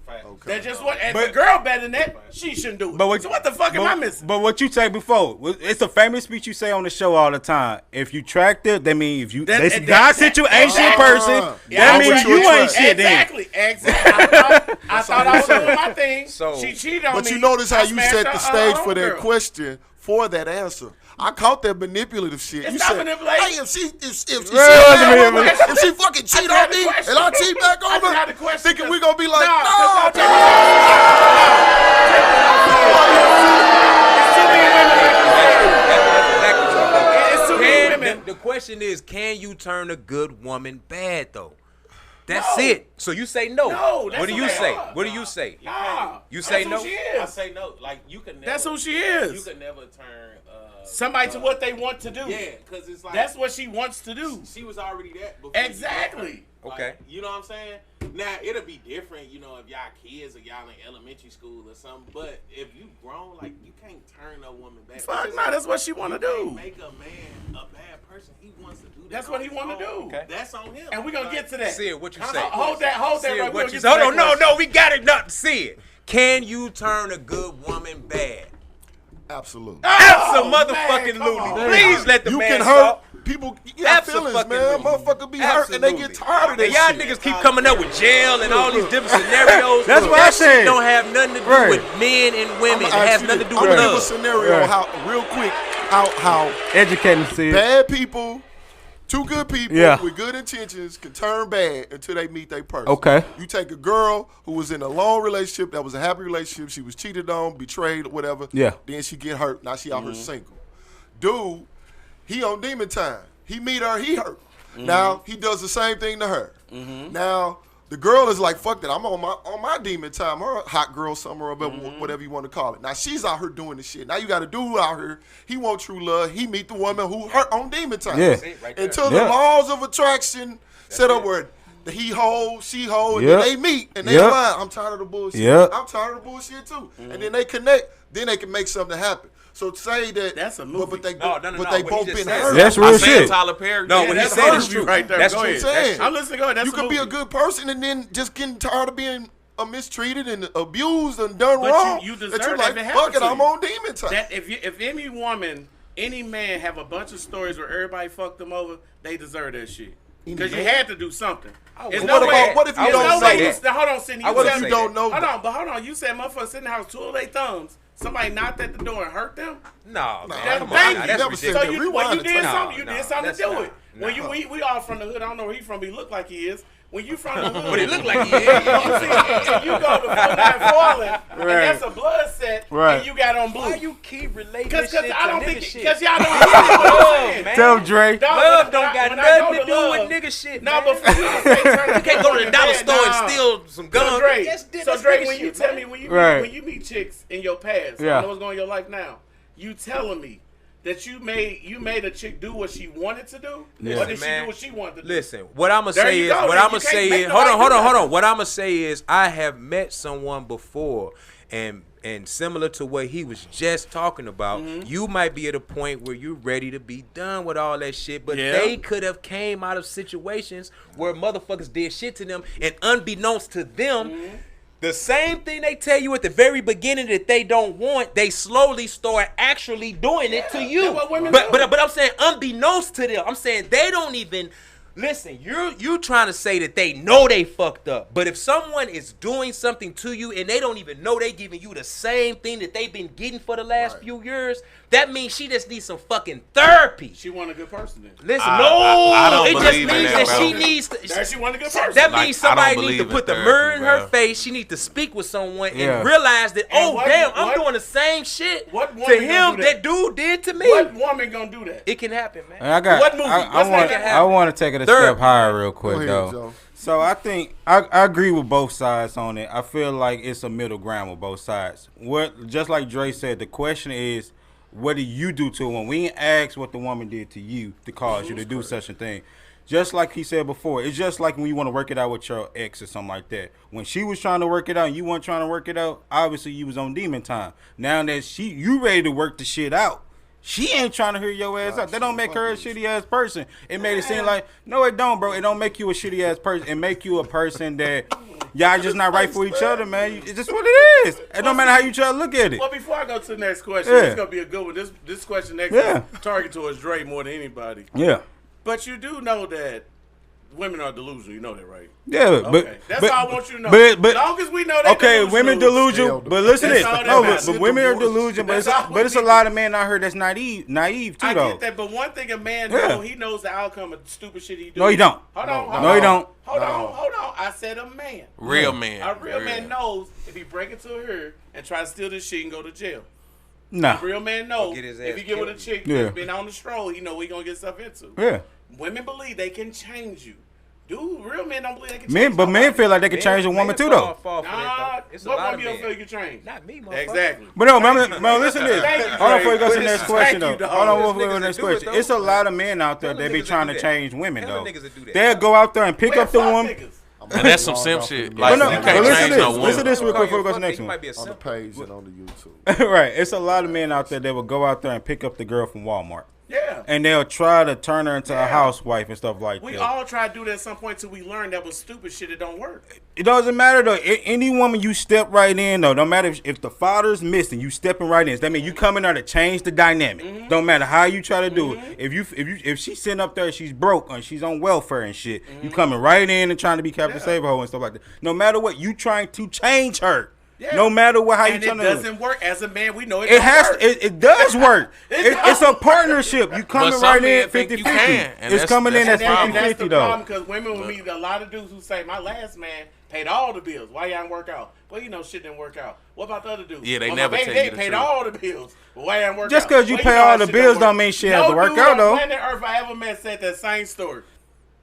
That's just what. And if a girl better than that, she shouldn't do it. So what the fuck am I missing? But what you say before, it's a famous speech you say on the show all the time. If you tracked it, that means if you God sent you ain't shit person, that means you ain't shit then. Exactly. I thought I was doing my thing. So- She cheated on me. But you notice how I you smashed set her the stage for homegirl. that question for that answer. I caught that manipulative shit. It's You not said, manipulation. hey, if she wasn't if she fucking cheat on me and I cheat back on just had the her, question thinking we gonna be like, Nah, no. It's too many women. The question is, can you turn a good woman bad though? That's it. So you say no. No, that's what do you what they say? are. What do you say? Nah, You say that's no? who she I is. say no. Like you can never. That's who she is. You can never turn Somebody to what they want to do. Yeah, because it's like That's what she wants to do. she was already that before. Exactly. Like, Okay. you know what I'm saying? Now it'll be different, you know, if y'all kids or y'all in elementary school or something. But if you grown, like you can't turn a woman back. Fuck Because no, that's what she want to you can't do. make a man a bad person. He wants to do that. That's on what he his want to own. do. Okay. That's on him. And we're gonna get to that. See it, what you say? Hold that See right. it, We're what gonna you get say? to Hold on, that no, question. we got it. Not see it. Can you turn a good woman bad? Absolutely. Absolutely. come on. Please let the You man can hurt talk. people. You got feelings, man. Absolutely. Motherfucker be hurt and they get tired of that And y'all shit. niggas keep coming up with jail and all these different scenarios. That's what that I said. shit don't have nothing to do Right. with men and women. It I'ma ask has you nothing to this. do I'm with gonna give a love. scenario Right. how real quick how Educating see. bad people, two good people Yeah. with good intentions can turn bad until they meet their person. Okay. You take a girl who was in a long relationship that was a happy relationship. She was cheated on, betrayed, whatever. Yeah. Then she get hurt. Now she out here single. Dude, he on demon time. He meet her, he hurt. Now he does the same thing to her. Now the girl is like, fuck that. I'm on my demon time. Her hot girl summer or whatever you want to call it. Now she's out here doing the shit. Now you got a dude out here. He want true love. He meet the woman who hurt on demon time. Yeah. See, right there. Until Yeah. the laws of attraction set up where he hold, she hold, and Yep. then they meet and they Yep. lie. I'm tired of the bullshit. Yep. I'm tired of the bullshit too. And then they connect. Then they can make something happen. So say that That's a movie. But they, No, but what they he both just been said. hurt. That's real I'm saying shit. Tyler Perry. No, yeah, what he that's said a is movie true. right there. That's Go true. ahead. That's true. I'm listening. Go ahead. That's You a could be a movie. good person and then just getting tired of being mistreated and abused and done But wrong. you deserve that you're that like, if it happened fuck it, to I'm you. on demon time. That if any woman, any man have a bunch of stories where everybody fucked them over, they deserve that shit. Because you had to do something. There's But what if you there's don't no know way that? you, hold on, Sidney. I You wouldn't tell say me- don't know Hold that. on, but hold on. You said motherfuckers sitting in the house, twiddle their thumbs. Somebody knocked at the door and hurt them. No, man. That's- Come thank on. you. That's Never said ridiculous. that. So you, Rewind when you the did tape. something, you No, did something to that's do not. it. When No. we all from the hood. I don't know where he from. He look like he is. When you from the hood, But it look like he you is. see, you go to 49 falling, and that's a blood set, Right. and you got on blue. Why you keep relating Because this shit I don't to think nigga shit? because y'all don't get what I'm saying. man. Tell Dre. Dog, Love when don't I- got when I go nothing to do love- with nigga shit, No, man. but for you to say turn You can't go to the dollar store and steal some So guns. Dre, Yes, so that's Dre, nigga when you shit, tell man. me when you Right. when you meet chicks in your past, Yeah. I know what's going on in your life now. You telling me that you made a chick do what she wanted to do, or Listen, did she man. do what she wanted to do? Listen, what I'm gonna There say you is, go, what then. I'm You gonna can't say make is, hold nobody do on. nothing. What I'm gonna say is, I have met someone before, and similar to what he was just talking about, you might be at a point where you're ready to be done with all that shit, but Yeah. they could have came out of situations where motherfuckers did shit to them, and unbeknownst to them. The same thing they tell you at the very beginning that they don't want, they slowly start actually doing it to you. that's what women But do. I'm saying unbeknownst to them, I'm saying they don't even listen. You trying to say that they know they fucked up, but if someone is doing something to you and they don't even know they giving you the same thing that they've been getting for the last few years, that means she just needs some fucking therapy. She want a good person then. Listen, I don't it just believe in means that, that she bro. needs to. There she want a good person. That Like, means I don't somebody needs to believe put in the mirror in therapy, her bro. face. She needs to speak with someone Yeah. and realize that, And oh what- damn, I'm what- doing the same shit what to woman gonna him do that that? dude did to me. What woman gonna do that? It can happen, man. And I got. What movie? I Let's want. make it I happen. want to take it a Therapy. step higher real quick ahead, though. Joe. So I think I agree with both sides on it. I feel like it's a middle ground with both sides. What just like Dre said, the question is, what do you do to when we ain't ask what the woman did to you to cause you to do such a thing? Just like he said before, it's just like when you want to work it out with your ex or something like that. When she was trying to work it out and you weren't trying to work it out, obviously you was on demon time. Now that you ready to work the shit out, she ain't trying to hear your ass out. That don't make her a shitty ass person. It made it seem like, no, it don't, bro. It don't make you a shitty ass person. It make you a person that y'all just not right for each other, man. It's just what it is. It don't matter how you try to look at it. Well, before I go to the next question, Yeah. it's gonna be a good one. This question next Yeah. is targeted towards Dre more than anybody. Yeah. But you do know that women are delusional. You know that, right? Yeah, but Okay. That's all I want you to know. But as long as we know that. okay, women delusional. But listen to this. That's all that No, matters. but women are delusional. But it's a lot of men out here that's naive too, I though. get that, but one thing a man Yeah. knows, he knows the outcome of stupid shit he do. No, you don't. Hold on. No, you don't. Hold on. I said a man. Real man. A real man knows if he break into her and try to steal this shit and go to jail. Nah. A real man knows get his if ass he get with a killed. chick Yeah. that's been on the stroll, he know what he gonna get stuff into. Yeah. Women believe they can change you. Dude, real men don't believe they can Men, change but men nobody. feel like they can change a woman too, though. Nah, It's a what lot woman of you don't feel men. you can change? Not me, motherfucker. Exactly. But no, man, listen to this. Thank you, Hold on before you go to the Dre. next question, Thank though. you, Hold on dog. before we go to the There's next niggas that do question. it, though. It's a lot of men out there Tell that the be niggas trying that to do that. change women, Tell though. the niggas that do that. They'll go out there and pick up the Fuck woman. niggas. And that's some simp shit. Like, But no, you but can't listen change to no this. woman. Listen to this real quick before we go to the Fuck, next you one. might be a On the simp. page and on the YouTube. Right. It's a lot of men out there that will go out there and pick up the girl from Walmart. Yeah. And they'll try to turn her into a Yeah. housewife and stuff like We that. all try to do that at some point till we learn that was stupid shit. It don't work. It doesn't matter though. Any woman you step right in though, don't matter if the father's missing, you stepping right in. That means you coming there to change the dynamic. Don't matter how you try to do it. If she's sitting up there, she's broke and she's on welfare and shit. You coming right in and trying to be Captain Save Her and stuff like that. No matter what, you trying to change her. Yeah. No matter what, how you And it trying to. doesn't work. As a man, we know it. It don't has. work. It does work. It's a don't. partnership. You coming some right men in think 50-50. you can, and It's that's- coming in that's at the problem. That's 50-50 the though. problem because women will meet a lot of dudes who say, "My last man paid all the bills. Why y'all didn't work out?" Well, you know, shit didn't work out. What about the other dudes? Yeah, they well, never my baby tell you daddy the paid truth. all the bills. Well, why y'all work Just out? 'cause you Well, pay know all that the shit bills work. don't mean shit has to work dude out, on though. planet Earth I ever met said that same story.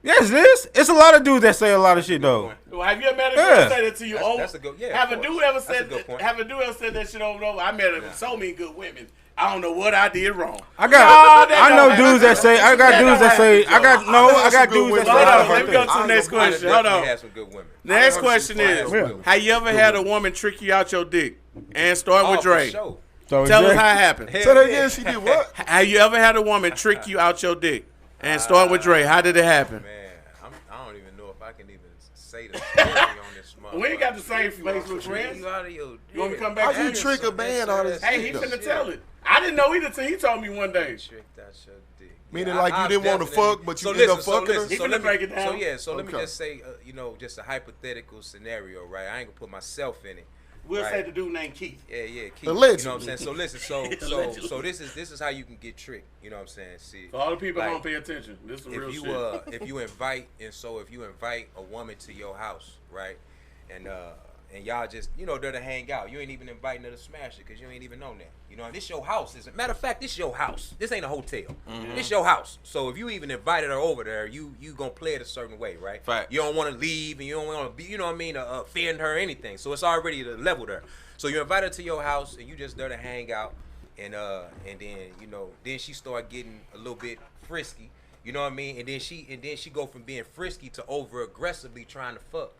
Yes, it is. It's a lot of dudes that say a lot of shit though. Well, have you ever met a Yeah. girl say that to you? That's a good- yeah, Have of a course. dude ever That's a said good point. have a dude ever said that shit over and over? I met so many good women. I don't know what I did wrong. I got that I know don't dudes happen. that say I got That dudes don't that say happen, I got Joe. no I That's got some good dudes that women. say Hold I on, got let me go to the I next ain't gonna- question. Hold on. Had some good women. The next question is, women. have you ever had a woman trick you out your dick? And start with Oh, for Dre. sure. So Tell us Jay- how it happened. Say that again. She did what? Have you ever had a woman trick you out your dick? And start with Dre. How did it happen? Man, I don't even know if I can even say the story on this motherfucker. We ain't got the same Facebook friends. You out of your You want me to come How back? you to trick a man out of this? Hey, he finna tell it. I didn't know either till he told me one day. Tricked out your dick. Meaning Yeah, like you I didn't want to definitely- fuck, but you So ended up listen, so fucking her? listen, He so finna let me- break it down. So yeah, so let me Okay. just say, just a hypothetical scenario, right? I ain't gonna put myself in it. We'll Right. say the dude named Keith. Yeah, Keith. Allegedly. You know what I'm saying? So listen, Allegedly. so this is how you can get tricked. You know what I'm saying? See, For all the people like, don't pay attention. This is real if you shit. if you invite a woman to your house, right, and y'all just there to hang out, you ain't even inviting her to smash it because you ain't even known that. You know, this your house. Matter of fact, this your house. This ain't a hotel. This your house. So if you even invited her over there, you gonna play it a certain way, right? Fact. You don't want to leave and you don't want to be, you know what I mean, offend her or anything. So it's already the level there. So you invite her to your house and you just there to hang out, and then then she start getting a little bit frisky. You know what I mean? And then she go from being frisky to over aggressively trying to fuck,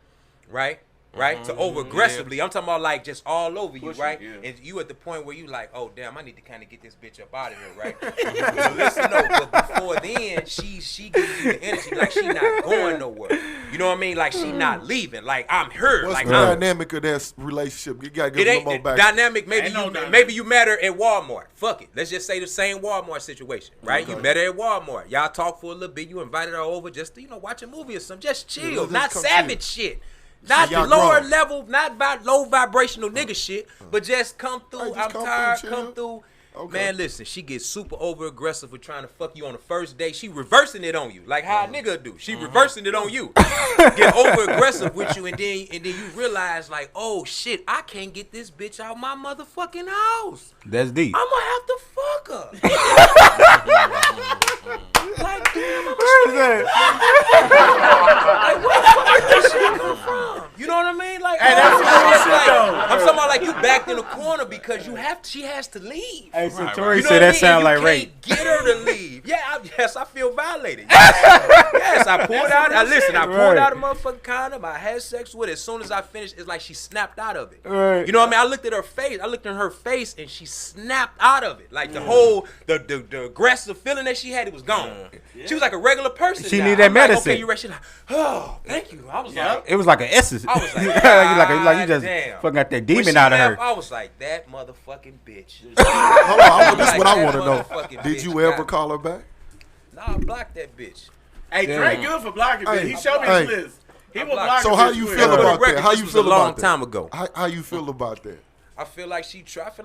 right? Right? To over aggressively. I'm talking about like just all over you, Pushing, right? yeah. And you at the point where you like, oh damn, I need to kind of get this bitch up out of here, right? So listen, no, but before then, she gives you the energy like she not going nowhere. You know what I mean? Like she not leaving. Like I'm her. What's like the I'm dynamic of that relationship? You gotta it give a ain't little more the back. dynamic. Maybe Ain't no you dynamic. maybe you met her at Walmart. Fuck it. Let's just say the same Walmart situation, right? You met her at Walmart. Y'all talk for a little bit. You invited her over just to watch a movie or something. Just chill, let's not come savage shit. Not y'all lower grown. level, not low vibrational nigga shit, but just come through. Hey, just I'm come tired. through, Come chill. through. Okay. Man, listen, she gets super over aggressive with trying to fuck you on the first day. She reversing it on you, like how a nigga do. She reversing it on you. Get over aggressive with you, and then you realize like, oh shit, I can't get this bitch out my motherfucking house. That's deep. I'm gonna have to fuck her. Like damn, like where the fuck did this shit come from? You know what I mean? Like, Hey, that's oh, real shit, shit, like, though. I'm talking about like you backed in a corner because she has to leave. Hey, so Right, Tori You know said what I that mean? sound And like you rape. can't get her to leave. Yeah, yes, I feel violated. Yes, I pulled out. I pulled Right. out a motherfucking condom. I had sex with it. As soon as I finished, it's like she snapped out of it. Right. You know what I mean? I looked at her face. I looked in her face, and she snapped out of it. Like the whole the aggressive feeling that she had, it was gone. She was like a regular person. She now. need that I'm like, medicine. okay, you ready? She's like, oh, thank you. I was like. It was like an essence. I was like, like you just damn. fucking got that When demon she out of left, her. I was like, that motherfucking bitch. Hold on, this is Like what I that want to know. motherfucking Did bitch you got ever me. call her back? Nah, I blocked that bitch. Hey, Drake good for blocking me. Hey, He showed me hey. his list. He was blocking. So how this you quick. feel For the about record, that? How this you was feel a long about that? time ago. How you feel about that? I feel like she got me.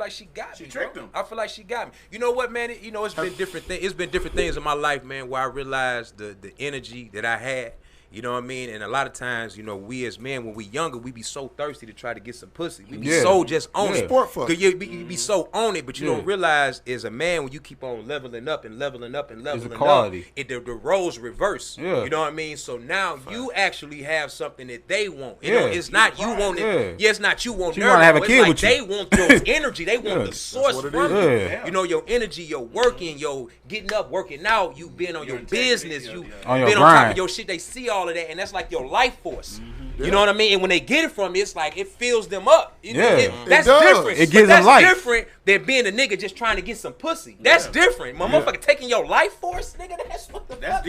She tricked bro. him. I feel like she got me. You know what, man? It's been different things. It's been different things in my life, man, where I realized the energy that I had. You know what I mean? And a lot of times, we as men, when we younger, we be so thirsty to try to get some pussy. We be so just on it. Sport fuck. Cause you be so on it, but you don't realize as a man, when you keep on leveling up and leveling up and leveling quality. up, the roles reverse. Yeah. You know what I mean? So now you actually have something that they want. You know, it's not you want it. Yeah, it's not you want. She wanna have a It's kid like with you. they want your energy. They want the source what it from is. you. Yeah. You know, your energy, your working, your getting up, working out, you being on your business, you On your being on top grind. of your shit. They see all of that, and that's like your life force. You know what I mean? And when they get it from you, it's like it fills them up. That's does. different. It gives But them life. That's different than being a nigga just trying to get some pussy. That's different. My motherfucker taking your life force, nigga. That's what the fuck.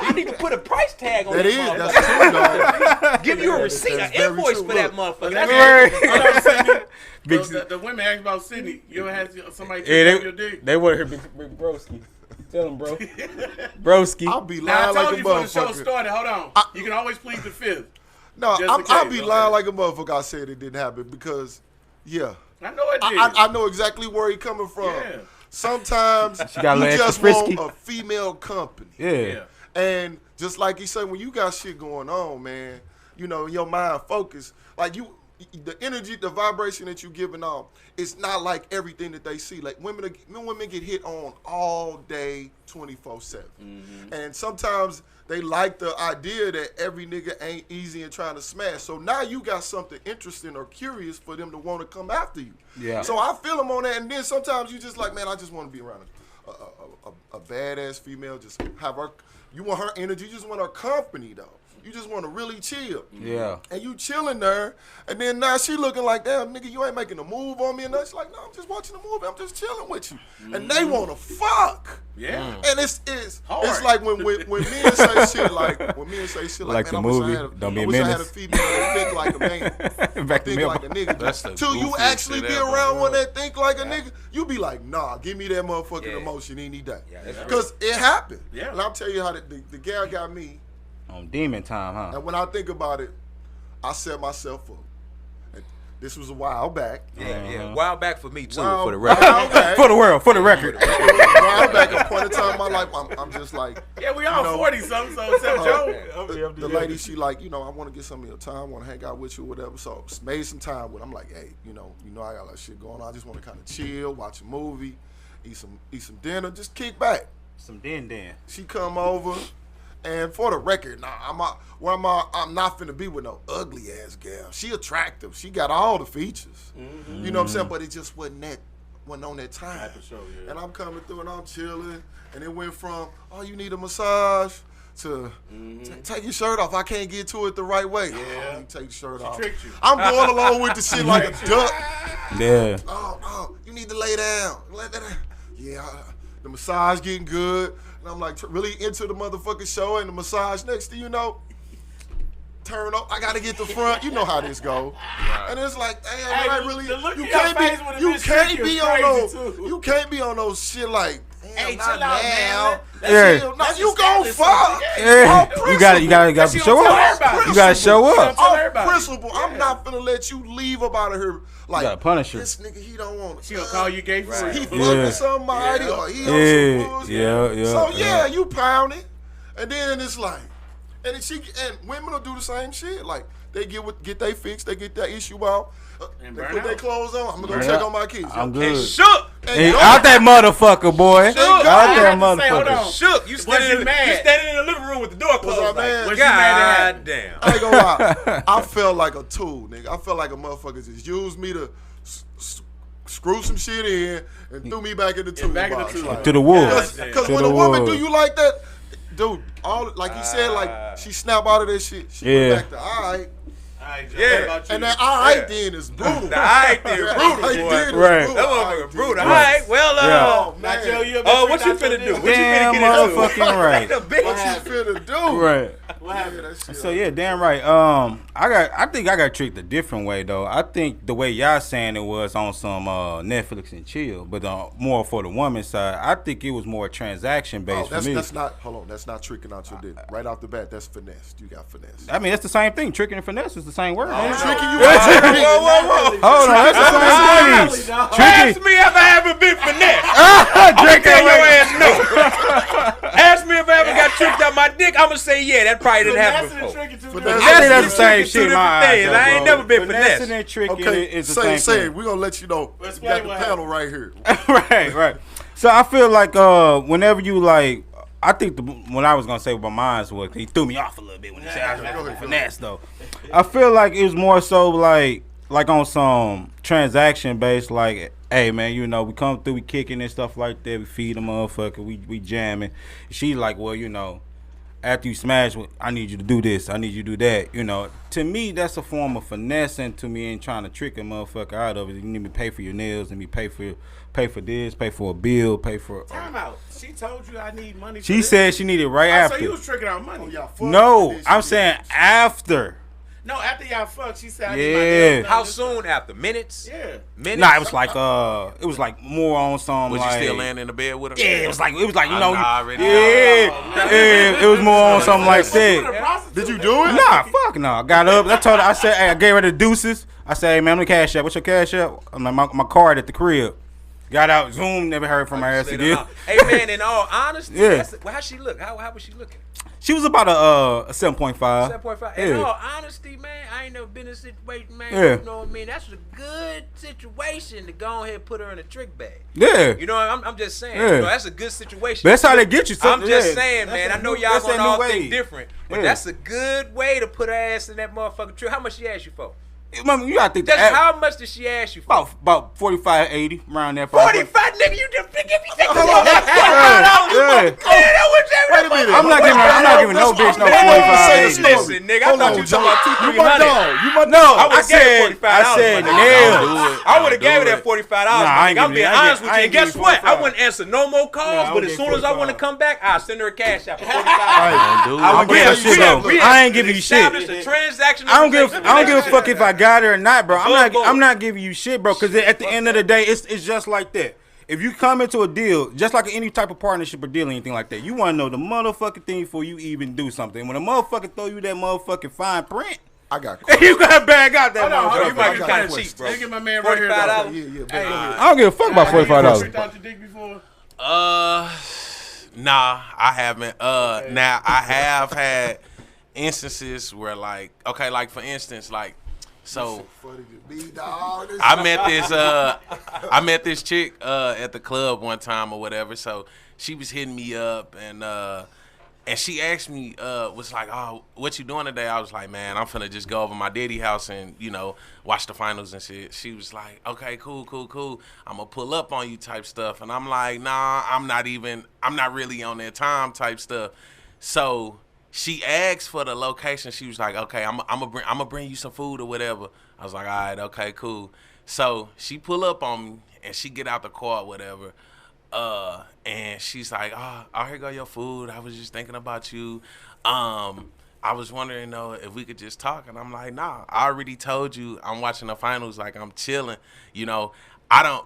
I need to put a price tag on That this is. motherfucker. That's true, dog. Give you a receipt, That's an very invoice true. for that Look, motherfucker. Hold on, Sydney. Big The women asked about Sydney. You ever had somebody Yeah, take your dick? they want to hear Big Broski. Tell him, bro. Broski. I'll be Now I lying told like a you before the show motherfucker. started. Hold on. You can always plead the fifth. No, Just in I'll case, be okay. lying like a motherfucker. I said it didn't happen because, I know it did. I know exactly where he coming from. Yeah. Sometimes got a you little just extra want frisky. a female company. Yeah. And just like he said, when you got shit going on, man, your mind focus, like the energy, the vibration that you giving off, it's not like everything that they see. Like women get hit on all day, 24/7, and sometimes they like the idea that every nigga ain't easy and trying to smash. So now you got something interesting or curious for them to want to come after you. Yeah. So I feel them on that, and then sometimes you just like, man, I just want to be around a badass female. Just have her. You want her energy. You just want her company, though. You just want to really chill. Yeah. And you chilling there, and then now she looking like, damn, nigga, you ain't making a move on me. And she's like, no, I'm just watching the movie. I'm just chilling with you. And they want to fuck. Yeah. And it's Hard. like when men say shit like, Like man, the I wish movie, I had Don't Be a I wish I had a Menace. female that think like a man. Back to Think me. like a nigga. That's the Till you goofiest actually shit be ever. around one that think like a nigga, you be like, nah, give me that motherfucking emotion any day. that's Because it happened. Yeah. And I'll tell you how the gal got me. On demon time, huh? And when I think about it, I set myself up. And this was a while back. Yeah. While back for me too, While- for the record. while back. For the world, for the record. A while back, a point in time in my life, I'm just like, Yeah, we all 40-something, so except Joe. the lady, she like, I want to get some of your time, I want to hang out with you, whatever. So made some time with her. I'm like, hey, I got that shit going on. I just want to kind of chill, watch a movie, eat some dinner, just kick back. Some den. She come over, and for the record, I'm not finna be with no ugly ass gal. She attractive. She got all the features. You know what I'm saying? But it just wasn't on that time. And I'm coming through and I'm chilling, and it went from, oh, you need a massage to take your shirt off. I can't get to it the right way. Oh, you take your shirt off. tricked you. I'm going along with the shit like a duck. Yeah. Oh, you need to lay down. Yeah, the massage getting good. And I'm like really into the motherfucking show, and the massage next to turn up. I gotta get the front. You know how this go. And it's like, damn, I really. the look You in your can't face when be. the You bitch can't trick you be is on crazy, those. too. You can't be on those shit like. Damn, Hey, not chill out, now. man. Yeah. Chill. No, Let's you gon' establish fuck. something. Yeah. All You gotta But she show don't tell up. everybody. You gotta show up. Tell Off everybody. principle, I'm not finna let you leave up out of here like gotta punish her. This nigga, he don't want. She gonna call you gay for He it. fucking somebody or he Yeah. on some bullshit. Yeah. So yeah, you pound it, and then it's like, and women will do the same shit. Like they get they fix, they get that issue out, And they burn put their out. clothes on. I'm gonna go Burn check out. on my kids. I'm Yo, good. Shook. Hey, out that motherfucker, boy. Out God. that I have to say, hold motherfucker. on. Shook. You Was standing you mad? in the living room with the door Was closed. I Like, mad? Was you mad God damn. I ain't gonna lie. I felt like a tool, nigga. I felt like a motherfucker just used me to screw some shit in and threw me back in the back in the toolbox. tool. Like, To the wolves. Because To when the a woman wolves. do you like that, dude, all like he said, like she snap out of that shit. She Yeah. went back to all right. right, Joe. Yeah. What about you? And that all right then is brutal. The alright then That brutal, all right boy. then is Right. That All motherfucker right brutal. then. All right, well, Yeah. Now, Joe, you ever what tricked you out finna your do? nigga? What you Damn finna get into? motherfucking right. The bitch. What you finna do? Right. What happened? that shit So yeah, damn right. I think I got tricked a different way though. I think the way y'all saying it was on some Netflix and chill, but more for the woman's side. I think it was more transaction based for me. That's not. Hold on, that's not tricking out your dick. Right off the bat, that's finesse. You got finesse. I mean, it's the same thing. Tricking and finesse is the same word. ain't it? Tricking you Whoa, out your dick. whoa. Hold on, that's the same thing. Ask Tricky. me if I ever been finessed. I'ma tell your ass no. Ask me if I ever got tricked out my dick. I'ma say yeah. That probably didn't happen Finessing and before. tricking too Finesse- different. I think that's the same Two shit. in different my eyes, things. though, I ain't bro. never been Finessing finessed. and tricking Okay, is the say same it. thing. We're gonna let you know. You Explain got the what panel right here. right. So I feel like whenever you like, I think when I was gonna say what my mind's was, he threw me off a little bit when he said I was finesse though. I feel like it was more so like on some transaction based, like, hey man, you know, we come through, we kicking and stuff like that, we feed the motherfucker, we jamming. She like, well, you know, after you smash, I need you to do this, I need you to do that. You know, to me, that's a form of finessing to me and trying to trick a motherfucker out of it. You need me to pay for your nails, and me pay for this, pay for a bill, pay for. Time out. She told you I need money. For She this. said she needed right Oh, after. So you was tricking out money. Yeah, fuck No, this I'm shit. saying after. No, after y'all fucked, she said I need my Yeah. nails done. How soon after? Minutes? Yeah. Minutes? Nah, it was like more on some. Was like, you still laying in the bed with her? Yeah, it was like you I know. already Yeah, it was more on something like that. Did you do it? Nah, fuck no. I got up. I told her. I said, hey, I gave her the deuces. I said, hey man, let me cash out. What's your cash out? I'm like, my card at the crib. Got out, Zoom, never heard from her ass again. Hey man, in all honesty, Yeah. how she look? How was she looking? She was about a 7.5. 7.5. In Yeah. all honesty, man, I ain't never been in a situation, man. Yeah. You know what I mean? That's a good situation to go ahead and put her in a trick bag. Yeah. You know, I'm just saying. Yeah. You know, that's a good situation. But that's how they get you. I'm just yeah. saying, That's man. that I know new- y'all that's that gonna new all wave. think different, but Yeah. that's a good way to put her ass in that motherfucking trick. How much she asked you for? Mama, you gotta think Just that how much did she ask you for? about 45, 80 around there. 45, nigga. You just give me $45. Yeah. Wait a minute. I'm not giving no bitch no 45. Say the 80. story. Listen, nigga, I Hold thought on, you John. talking about You my 200-300. dog. You my No, I I would've gave her said $45, my nigga. nails. I would have do gave her it. that $45. Nah, I ain't I'm giving being you- I honest with you. ain't And guess giving you what? I 45. wouldn't answer no more calls, Nah, I but as ain't soon as I want to 45. come back, I'll send her a cash out for $45. Don't do it. I'm giving shit though. I ain't giving you shit. Established a transactional I don't give a relationship. fuck if I got her or not, bro. Boom. I'm not giving you shit, bro. Because at the end of the day, it's just like that. If you come into a deal, just like any type of partnership or deal, anything like that, you want to know the motherfucking thing before you even do something. When a motherfucker throw you that motherfucking fine print, I got questions. you gotta bag out that Hold on, motherfucker. You might I be got kind of questions. cheap, bro. Let me get my man right here. $45. though. Yeah, baby. I don't give a fuck about You $45. tricked out your dick before? Nah, I haven't. Now I have had instances where, like, okay, like for instance, like, so Funny to me, dog. This- I met this chick at the club one time or whatever. So she was hitting me up and she asked me, was like, oh, what you doing today? I was like, man, I'm finna just go over my daddy house and, you know, watch the finals and shit. She was like, okay, cool. I'm gonna pull up on you type stuff. And I'm like, nah, I'm not really on that time type stuff. So she asked for the location. She was like, okay, I'm gonna bring you some food or whatever. I was like, all right, okay, cool. So she pull up on me and she get out the car or whatever. And she's like, oh, here go your food. I was just thinking about you. I was wondering though if we could just talk. And I'm like, nah, I already told you I'm watching the finals, like I'm chilling. You know,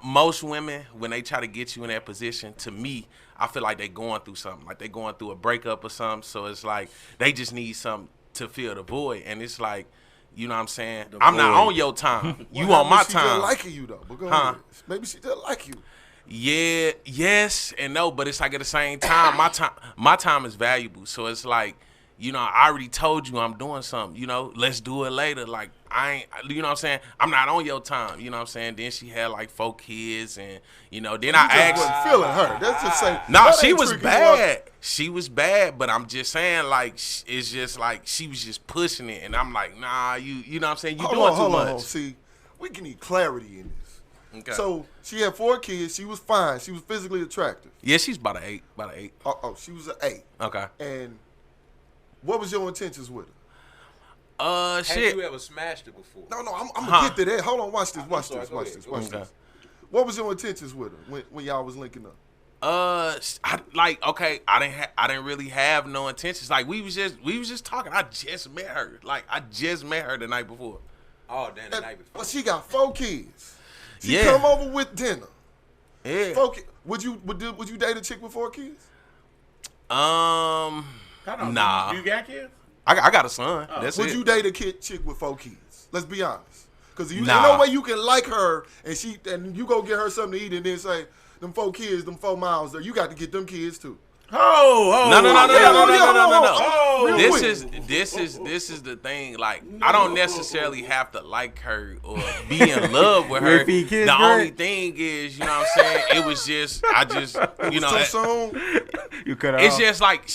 most women, when they try to get you in that position, to me, I feel like they going through something, like they going through a breakup or something. So it's like they just need something to fill the void. And it's like, you know what I'm saying? I'm not on your time. You Well, on my she time. just liking you though. But go ahead. Maybe she just like you. Yeah, yes and no, but it's like at the same time, my time is valuable. So it's like, you know, I already told you I'm doing something, you know, let's do it later. Like, I ain't, you know what I'm saying? I'm not on your time, you know what I'm saying? Then she had like 4 kids and, you know, then I You just asked. wasn't feeling her. That's just saying. No, that she ain't was tricking bad. She was bad, but I'm just saying, like, it's just like she was just pushing it. And I'm like, nah, you know what I'm saying? You Hold doing on, too hold much. on. See, we can need clarity in this. Okay. So she had 4 kids. She was fine. She was physically attractive. Yeah, she's about an 8. Oh, she was an 8. Okay. And what was your intentions with her? Have Shit. you ever smashed it before? No, I'm gonna get to that. Hold on, watch this. I'm Watch sorry, this. go Watch ahead, this. go Watch ahead. this. What was your intentions with her when y'all was linking up? Okay, I didn't really have no intentions. Like we was just talking. I just met her. Like I just met her the night before. Oh, damn, the night before. But she got 4 kids. She Yeah. come over with dinner. Yeah. 4 kids. Would you date a chick with 4 kids? Hold on. Nah. You got kids? I got a son. That's Would it. you date a chick with 4 kids? Let's be honest. Because ain't Nah. no way you can like her and you go get her something to eat and then say, them 4 kids, them 4 miles there, you got to get them kids too. No. Real This quick. is the thing. Like I don't necessarily have to like her or be in love with her. Feed kids, The right? only thing is, you know what I'm saying? It was just, you know, Too soon? You cut her it's off. just like,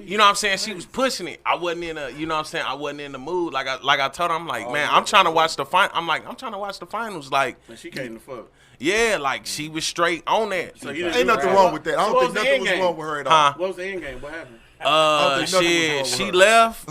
you know what I'm saying? She was pushing it. I wasn't in a, you know what I'm saying? I wasn't in the mood. Like I told her, I'm like, man, I'm trying to watch the I'm trying to watch the finals. Like, And she came to fuck. yeah, like she was straight on that. So you Ain't nothing wrong with that. I So don't what think was the nothing end was game? wrong with her at all. Huh? What was the end game? What happened? think nothing was wrong with She her. left.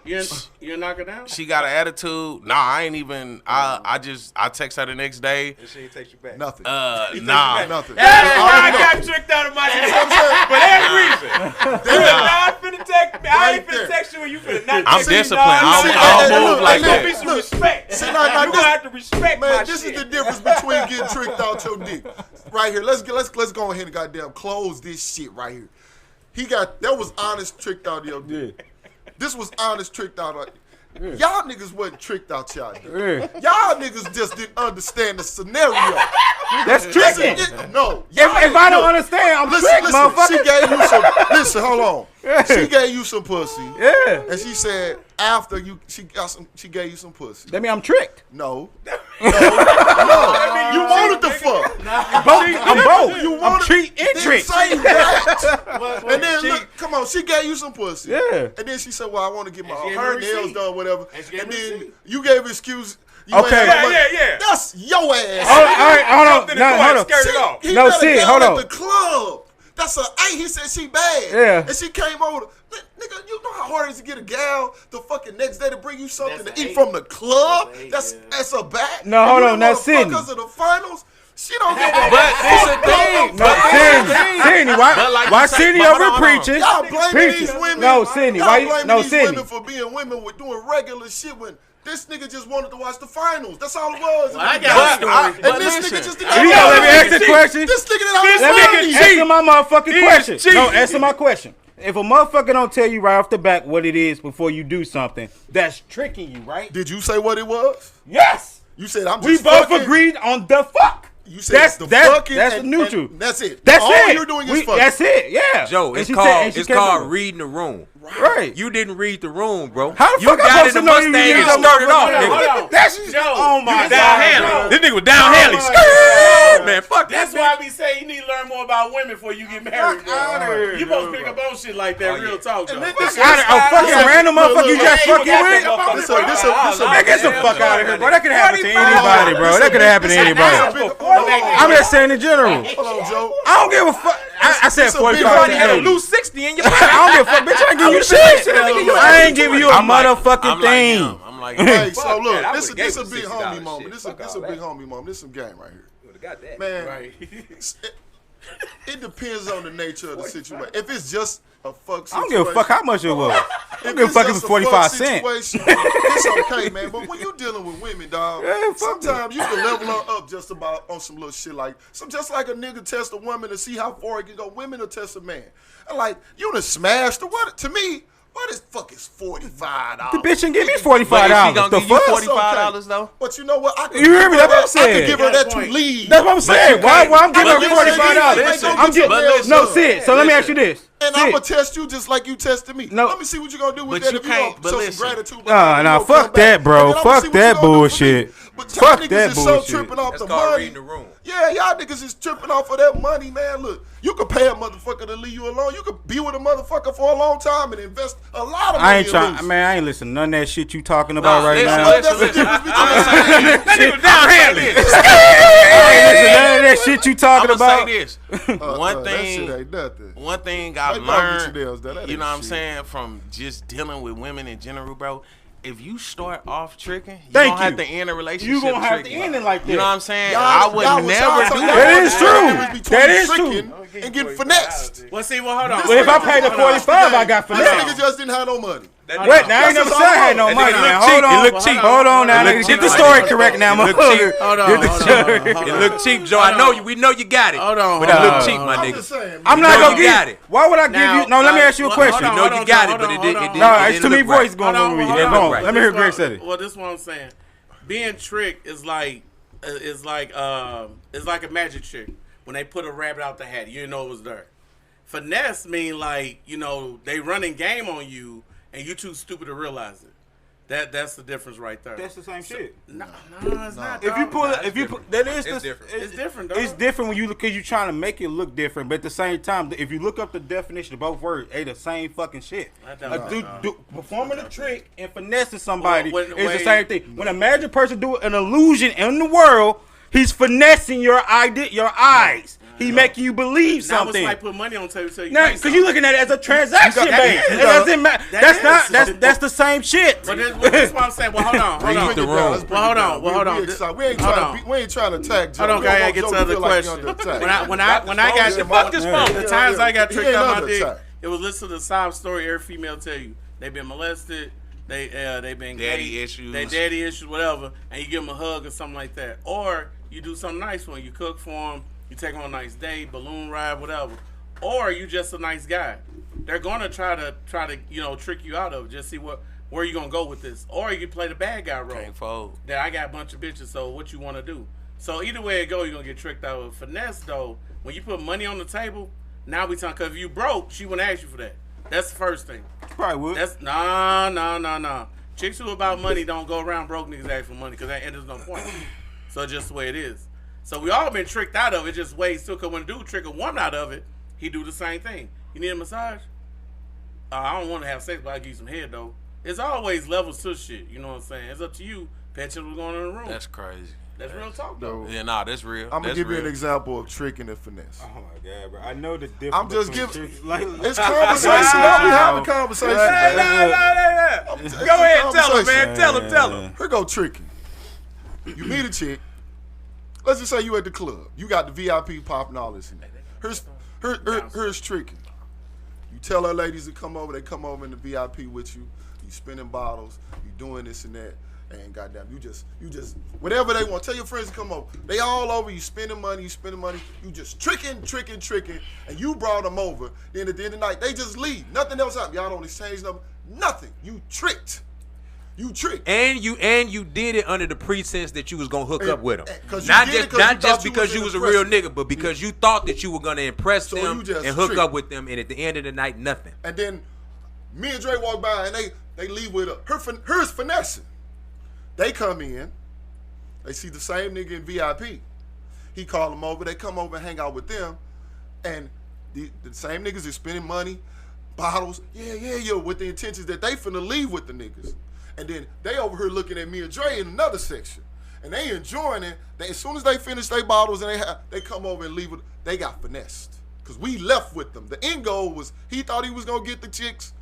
You didn't knock her down? She got an attitude. Nah, I ain't even. I text her the next day. And she ain't text you back. Nothing. Nah. Nothing. I got tricked out of my shit for that reason. You Nah. not finna text me. I ain't Right there. finna text you and you finna not I'm text me. disciplined. dog. I See, don't hey, move look, like hey, Gonna be that. some respect. See, now, You gonna have to respect my Man, this shit. is the difference between getting tricked out your dick. Right here. Let's go ahead and goddamn close this shit right here. That was honest tricked out of your dick. This was honest tricked out of y'all niggas wasn't tricked out y'all dick. Y'all niggas just didn't understand the scenario. That's tricking. No. If I don't understand, I'm tricked, motherfucker. She gave you some. Listen, hold on. She gave you some pussy, Yeah. and she said after she gave you some pussy. That mean I'm tricked. No. You wanted the fuck. I'm both. You I'm wanted treat and Didn't trick. say that. And then look, come on, she gave you some pussy. Yeah. And then she said, "Well, I want to get my gave her me nails receipt. done, whatever." And she gave And me then receipt. you gave excuse. You Okay. ain't have no money. Yeah. That's your ass. All right, hold on. Something No, to go hold and on. skirt it off. He No, met a see, girl hold at on. the club. That's a he said she bad. Yeah. And she came over. Nigga, you know how hard it is to get a gal the fucking next day to bring you something That's to an eat eight. from the club? That's an eight, That's yeah. a bad. No, hold on, that's Sydney. Because of the finals, she don't give a But it's a thing. No, Sydney, But like why you say- Sydney but hold over on, hold on. preaching? Y'all blaming Preaching. these women. No, Sydney, Y'all why you- blaming no, these Sydney. women for being women with doing regular shit when this nigga just wanted to watch the finals. That's all it was. I got a story. And this nigga just didn't You gotta let me ask the question. This nigga didn't Let have me money. answer my motherfucking question. cheating. No, answer my question. If a motherfucker don't tell you right off the back what it is before you do something, that's tricking you, right? Did you say what it was? Yes. You said I'm We just both fucking. agreed on the fuck. You said the fucking. That's and- neutral. and that's it. That's all it. you're doing is fucking. That's it. Yeah. Joe, And it's she called said- and she it's kept called doing it. reading the room. Right. You didn't read the room, bro. How the you fuck I got supposed in to the know you Mustang read and the started room? off, Hold on, nigga. hold on. That's Joe, oh my you god. Downhill. This nigga was downhill. Oh, Skirt. Man, fuck That's that. why I be saying you need to learn more about women before you get married, bro. outta here, You supposed to pick up on shit like that, real talk, though. A fucking random motherfucker you just Look, fucking with? Man, get the fuck out of here, bro. That could happen to anybody, bro. That could happen to anybody. I'm just saying in general. Hold on, Joe. I don't give a fuck. I said It's a big 45 party. to Had a 80. loose 60 in your I don't give a fuck, bitch. I ain't give you shit. you I ain't giving you a I'm like- motherfucking I'm like thing. him. I'm like, Hey, so Fuck look, that. I this would've is a gave big him homie $60 moment. shit. This Fuck is all a big that. homie moment. This is some game right here. Would've got that. Man, Right. it depends on the nature of the situation. If it's just a fuck I situation. don't give a fuck how much it was. I If don't give a it's fuck if just it's a 45 fuck cents. situation, it's okay, man. But when you dealing with women, dog, Yeah, fuck sometimes you can level her up just about on some little shit like just like a nigga test a woman to see how far he can go. Women will test a man. And like you done smashed her. What to me? What is fuck is $45? The bitch didn't give me but if she $45. gonna The give you fuck? $45 though? But you know what? I could You hear me? give her That's what I'm that- I could saying. give her that to Point. leave. That's what I'm saying. Why I'm giving her listen, $45? listen, I'm getting but no listen. shit. So let me ask you this. And I'm Sid. gonna test you just like you tested me. No. Let me see what you gonna do with But that. you If you can't- gonna but show listen. some gratitude. Nah, you nah, gonna fuck come back. that, bro. And then I'ma Fuck see what you that gonna do for me. bullshit. But Fuck y'all niggas that is so bullshit. tripping off That's the called money. reading the room. Yeah, y'all niggas is tripping off of that money, man. Look, you could pay a motherfucker to leave you alone. You could be with a motherfucker for a long time and invest a lot of money. I ain't in trying, loose. man. I ain't listening to none of that shit you talking about right listen, now. But that's the difference between That nigga was downhill. I ain't listening to none of that shit you I'm talking gonna about. say this. that shit ain't nothing. One thing Hey, I've dog, get learned, your nails done. That you ain't know what I'm shit. saying, from just dealing with women in general, bro, if you start off tricking, you Thank don't have you. to end a relationship. You gonna have to tricking. end it like that. You know what I'm saying? Y'all- I would y'all was- never y'all do talking that. That is true. Between That is tricking true. and getting finessed. Well, see, well, hold on. But if I paid the Hold on. 45, I got This finesse. nigga just didn't have no money. Wait, now I ain't never said I had no That money. nigga Now look cheap. hold on, It look cheap. Hold on now, It look nigga. cheap. Get the story correct now, It look motherfucker. cheap. Hold on, Get the hold story. on, hold It on. look cheap, Joe. I know you. We know you got it. Hold on, But it hold look on, cheap, hold my on. I'm nigga. just saying. I'm You not know gonna you got give you. it. Why would I give you? No, let me ask you a hold question. on, You know hold you on, got it, hold but on, it hold did. on, It hold did. No, it it's didn't too many look right. voices going on. hold Go on, on. right. Let me hear Greg said it. Well, this is what I'm saying. Being tricked is like a magic trick. When they put a rabbit out the hat, you didn't know it was there. Finesse mean like, they running game on you and you too stupid to realize it. That's the difference right there. That's the same shit. No, it's not. If you dog. pull it, if you put that is It's the, different. It's different, dog. It's different when you look because you're trying to make it look different, but at the same time, if you look up the definition of both words, they the same fucking shit. I don't Performing a trick and finessing somebody Well, is when- the same thing. When a magic person do an illusion in the world, he's finessing your eyes. He making you believe Now something. it's like put money on the table so you Now, pay because you're looking at it as a transaction That base. is, It doesn't matter. that That's is. not. That's the same shit. But that's what I'm saying. Well, hold on. Read the room. Let's break Well, it hold down. on. We excited. We ain't Hold trying on. to. We ain't trying to attack Joe. Hold on, We don't I want get to Joe the other feel like he question. under attack. When I got Fuck this phone. the times I got He tricked ain't out my under dick, attack. it was listen to the sob story every female tell you. They've been molested, they been Daddy gay, issues. they daddy issues, whatever, and you give them a hug or something like that. Or you do something nice for them. You cook for them, you take them on a nice date, balloon ride, whatever. Or you just a nice guy. They're gonna try to trick you out of it. Just see where you gonna go with this. Or you can play the bad guy role. Can't fold. That I got a bunch of bitches, so what you want to do? So either way it go, you're gonna get tricked out. With finesse though, when you put money on the table, now we talking. Cause if you broke, she wouldn't ask you for that. That's the first thing. Probably would. That's nah. Chicks who about money don't go around broke niggas ask for money, cause there's no point. So just the way it is. So we all been tricked out of it. Just ways too. Cause when a dude trick a woman out of it, he do the same thing. You need a massage? I don't want to have sex, but I give you some head though. It's always levels to shit. You know what I'm saying? It's up to you. Pay attention to what's going on in the room. That's crazy. That's real talk though. Yeah, nah, that's real. I'm gonna That's give you real. an example of tricking and finesse. Oh my god, bro! I know the difference. I'm just between giving. tricks. Like, It's conversation. No, we having conversation. man. Go ahead, tell him, man. Tell him. Here go tricking. You meet a chick. Let's just say you at the club. You got the VIP popping all this in there. Here's tricking. You tell her ladies to come over. They come over in the VIP with you. You spinning bottles. You doing this and that. And goddamn, you just whatever they want. Tell your friends to come over. They all over. You spending money. You just tricking, and you brought them over. Then at the end of the night, they just leave. Nothing else happened. Y'all don't exchange number. Nothing. You tricked. And you did it under the pretense that you was gonna hook up with them. 'Cause you Not did it 'cause not you just thought you because was you was a gonna real impress nigga, but because you thought that you were gonna impress So them you just and hook tricked. up with them, and at the end of the night, nothing. And then me and Dre walk by and they leave with hers finessing. They come in, they see the same nigga in VIP. He call them over, they come over and hang out with them, and the same niggas is spending money, bottles, yeah, with the intentions that they finna leave with the niggas. And then they over here looking at me and Dre in another section. And they enjoying it. As soon as they finish their bottles and they come over and leave with, they got finessed. Because we left with them. The end goal was he thought he was going to get the chicks.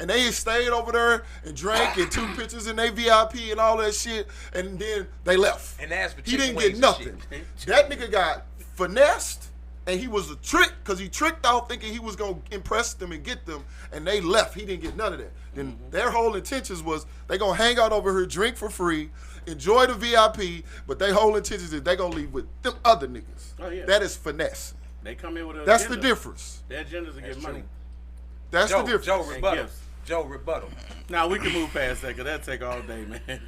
And they stayed over there and drank and took pictures in their VIP and all that shit. And then they left. And asked for he chicken didn't wings get and nothing. shit. That nigga got finessed. And he was a trick because he tricked out thinking he was going to impress them and get them. And they left. He didn't get none of that. Then their whole intentions was they going to hang out over here, drink for free, enjoy the VIP, but their whole intentions is they going to leave with them other niggas. Oh, yeah. That is finesse. They come in with a That's agenda. the difference. Their agendas to get money. That's the difference. Joe rebuttal. Now we can move past that because that take all day, man.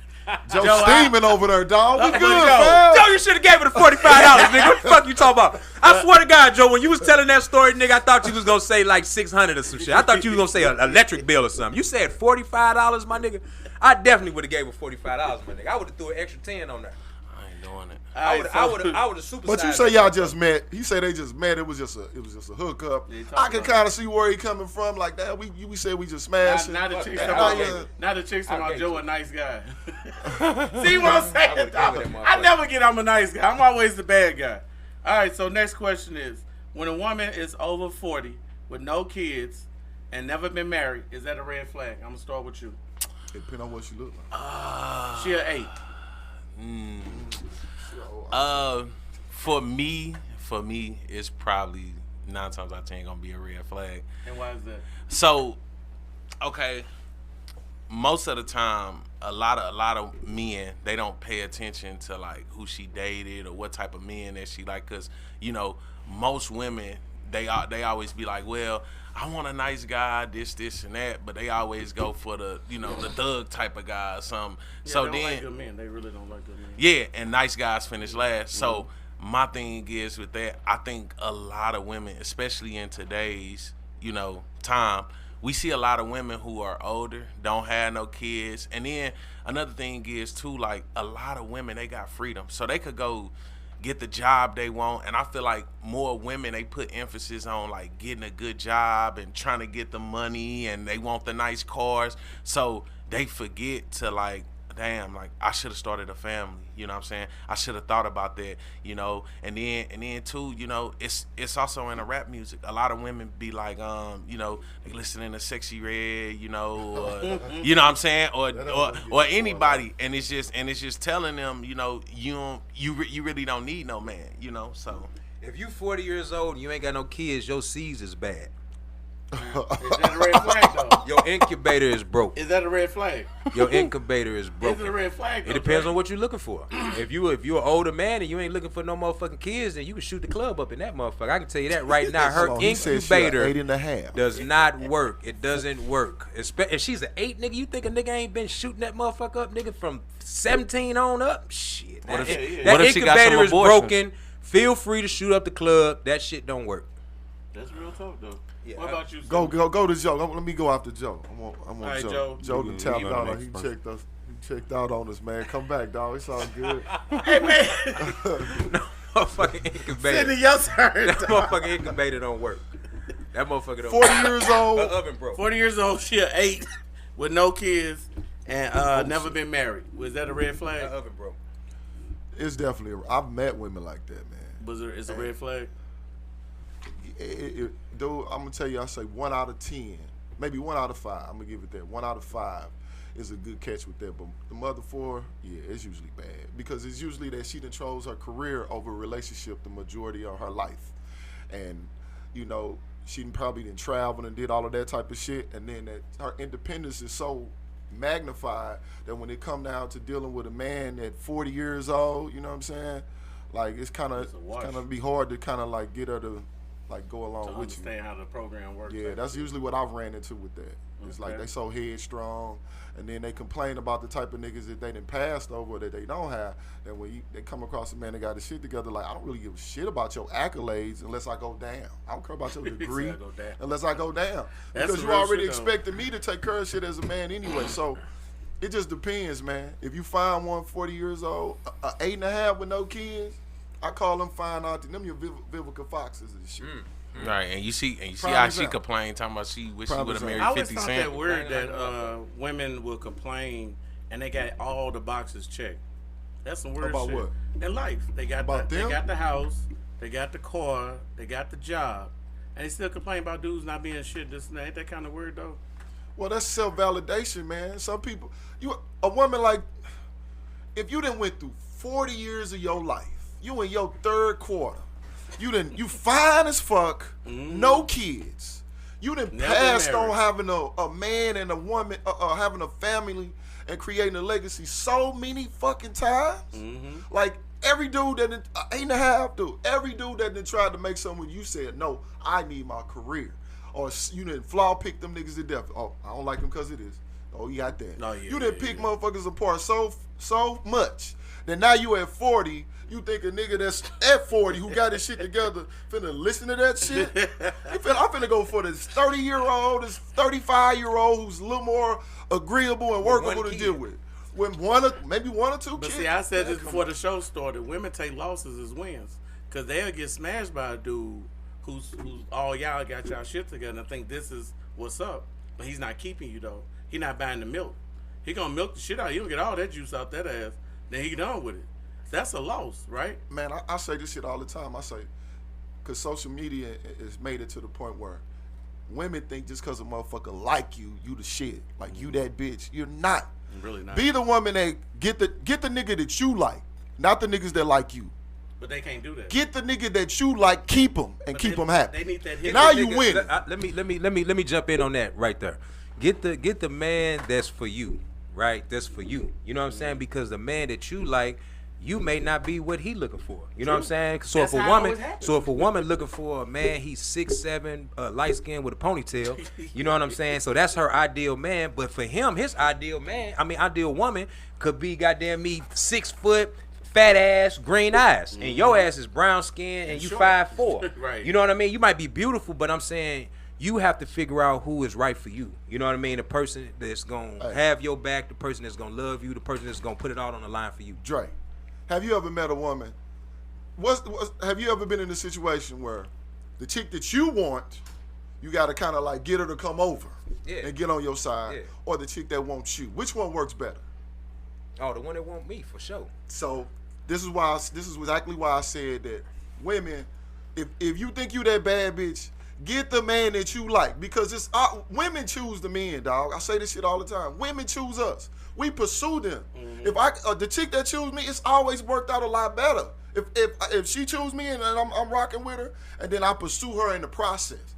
Joe Joe, steaming over there, dog. We Joe. good, fam. Joe, you should have gave it the $45, nigga. What the fuck you talking about? I swear to God, Joe, when you was telling that story, nigga, I thought you was gonna say like $600 or some shit. I thought you was gonna say an electric bill or something. You said $45, my nigga. I definitely would have gave it $45, my nigga. I would have threw an extra 10 on there. I ain't doing it. I would have supersized. But you say y'all just met. He said they just met. It was just a hookup. Yeah, I can kind of see where he coming from. Like that, we said we just smashed. Now the chicks Fuck talking that. about now the chicks talking I about Joe gave a nice guy. See what I'm saying? would've dog? gave it that I never get I'm a nice guy. I'm always the bad guy. All right. So next question is: when a woman is over 40 with no kids and never been married, is that a red flag? I'm gonna start with you. It depends on what she look like. She an 8. For me, it's probably 9 times out of 10 gonna be a red flag. And why is that? So, okay, most of the time, a lot of men, they don't pay attention to like who she dated or what type of men that she like, cause you know most women they always be like, well, I want a nice guy, this and that, but they always go for the the thug type of guy or something. Yeah, So they don't then like good men. They really don't like good men. yeah, and nice guys finish last. So my thing is with that, I think a lot of women, especially in today's, time, we see a lot of women who are older, don't have no kids. And then another thing is too, like a lot of women, they got freedom. So they could go get the job they want. And I feel like more women, they put emphasis on like getting a good job and trying to get the money, and they want the nice cars. So they forget to like, damn, like I should have started a family, you know what I'm saying? I should have thought about that, and then too, it's also in the rap music. A lot of women be like, they listening to Sexy Red, or, you know what I'm saying? Or anybody, and it's just telling them, you really don't need no man, so. If you 40 years old and you ain't got no kids, your seeds is bad. Is that a red flag though? Your incubator is broke. Is that a red flag? Your incubator is broke. Is it a red flag though? It depends on what you're looking for. If you're an older man and you ain't looking for no motherfucking kids, then you can shoot the club up in that motherfucker. I can tell you that right now. Her incubator 8.5. does not work. It doesn't work. If she's an 8, nigga, you think a nigga ain't been shooting that motherfucker up, nigga, from 17 on up? Shit. What That if she got some incubator is abortions? broken. Feel free to shoot up the club. That shit don't work. That's real talk though. Yeah, what about you? Go to Joe. Let me go after Joe. I'm on right, Joe. Joe. Joe done tapped You go out. next He person. checked out on us, man. Come back, dog. It's all good. Hey man, Motherfucking incubator. Cindy, your turn. That motherfucking incubator don't work. That motherfucker don't 40 work. years old. Her oven broke. 40 years old, she a 8 with no kids and never been married. Was that a red Her flag? oven broke. It's definitely. I've met women like that, man. It's a red flag? Dude, I'm gonna tell you, I say 1 out of 10, maybe 1 out of 5. I'm gonna give it that. 1 out of 5 is a good catch with that. But the mother 4, yeah, it's usually bad because it's usually that she controls her career over a relationship the majority of her life, and she probably didn't travel and did all of that type of shit, and then that her independence is so magnified that when it come down to dealing with a man at 40 years old, you know what I'm saying? Like it's kind of be hard to kind of like get her to like go along To with you. understand how the program works. Yeah, that's usually what I've ran into with that. It's like Okay. they so headstrong, and then they complain about the type of niggas that they done passed over that they don't have. That when they come across a man that got his shit together, like I don't really give a shit about your accolades unless I go down. I don't care about your degree I go down. unless I go down. That's Because some you real already shit, though. expected me to take care of shit as a man anyway. So it just depends, man. If you find one 40 years old, 8.5 with no kids, I call them fine auntie. Them your Vivica Foxes and shit. Right, and you see Prime how she example. complained, talking about she wish she Prime would have example. married I always 50 found Cent. that weird that women will complain and they got all the boxes checked. That's some weird About shit. what? In life, they got About they them? got the house, they got the car, they got the job, and they still complain about dudes not being shit. This and that. Ain't that kind of weird though? Well, that's self-validation, man. Some people, a woman like, if you done went through 40 years of your life, you in your 3rd quarter, you fine as fuck, no kids. You done Never passed married. on having a man and a woman, having a family and creating a legacy so many fucking times. Like every dude that done, 8.5 dude, every dude that done tried to make something with you said, no, I need my career. Or you done flaw pick them niggas to death. Oh, I don't like them because it is. Oh, you got that. Oh, yeah, you done yeah, pick yeah. motherfuckers apart so much that now you at 40, you think a nigga that's at 40 who got his shit together finna listen to that shit? I'm finna go for this 30-year-old, this 35-year-old who's a little more agreeable and workable to deal with. When maybe one or two But kids. see, I said this before the show started. Women take losses as wins because they'll get smashed by a dude who's all y'all got y'all shit together and think this is what's up, but he's not keeping you though. He not buying the milk. He gonna milk the shit out. He gonna get all that juice out that ass. Then he done with it. That's a loss, right? Man, I say this shit all the time. I say, because social media has made it to the point where women think just because a motherfucker like you the shit. Like you that bitch. You're not. I'm really not. Be the woman that get the nigga that you like, not the niggas that like you. But they can't do that. Get the nigga that you like, keep him and keep him happy. They need that hit. Now you win. Let me jump in on that right there. Get the man that's for you, right? That's for you. You know what I'm saying? Because the man that you like, you may not be what he looking for. You know what I'm saying? So That's if a how it woman, always happens. so if a woman looking for a man, he's 6'7", light skinned with a ponytail. You know what I'm saying? So that's her ideal man. But for him, his ideal woman could be goddamn me 6 foot, fat ass, green eyes, and your ass is brown skin and you short. 5'4". Right. You know what I mean? You might be beautiful, but I'm saying you have to figure out who is right for you. You know what I mean? The person that's gonna have your back, the person that's gonna love you, the person that's gonna put it all on the line for you. Dre, have you ever met a woman? Have you ever been in a situation where the chick that you want, you got to kind of like get her to come over and get on your side, or the chick that wants you? Which one works better? Oh, the one that want me for sure. So this is exactly why I said that women, if you think you that bad bitch, get the man that you like, because it's women choose the men, dog. I say this shit all the time. Women choose us. We pursue them. If the chick that choose me, it's always worked out a lot better. If she choose me and I'm rocking with her, and then I pursue her in the process.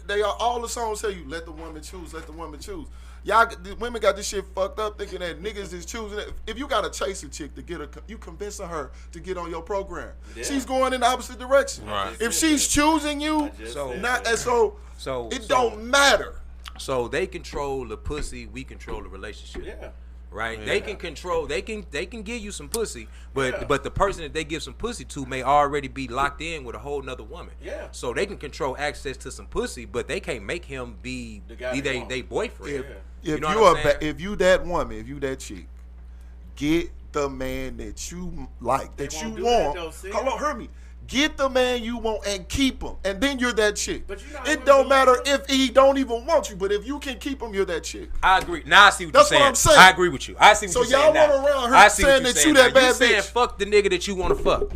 They are all the songs tell you, let the woman choose, let the woman choose. Y'all, the women got this shit fucked up thinking that niggas is choosing it. If you gotta chase a chick to get her, you convincing her to get on your program. Yeah. She's going in the opposite direction. Right. If she's choosing you, so it don't matter. So they control the pussy, we control the relationship. Yeah. Right? Yeah. They can control, they can give you some pussy, but the person that they give some pussy to may already be locked in with a whole nother woman. Yeah. So they can control access to some pussy, but they can't make him be they boyfriend. If you that woman, if you that chick, get the man that you like, that you want. Hold on, hear me. Get the man you want and keep him, and then you're that chick. But you know it don't matter if he don't even want you, but if you can keep him, you're that chick. I agree. Now I see what you're saying. That's what I'm saying. I agree with you. I see what So you're saying. y'all now. run around I here see saying what that you're you that now. bad You saying bitch. fuck the nigga that you want to fuck.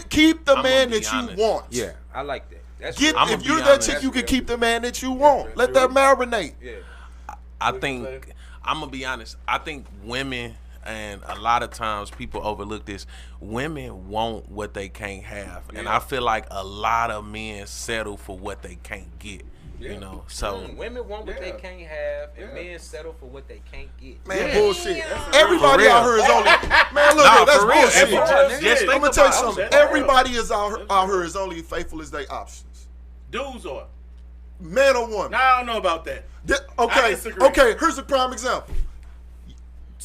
Keep the I'm man gonna be that you honest. want. Yeah, I like that. That's Get real. if you're that chick, you can keep the man that you want. Let that marinate. Yeah. I think I'm gonna be honest. I think women, and a lot of times people overlook this. Women want what they can't have, and I feel like a lot of men settle for what they can't get. You know, so Women want what they can't have, and men settle for what they can't get. Man, bullshit. Everybody out here is only man. Look, Nah, that's for real. bullshit. Just I'm think gonna tell you about it. something. Everybody is out here is only faithful as their options. Dudes are. Man or woman. Now I don't know about that. I Okay, disagree. okay. Here's a prime example.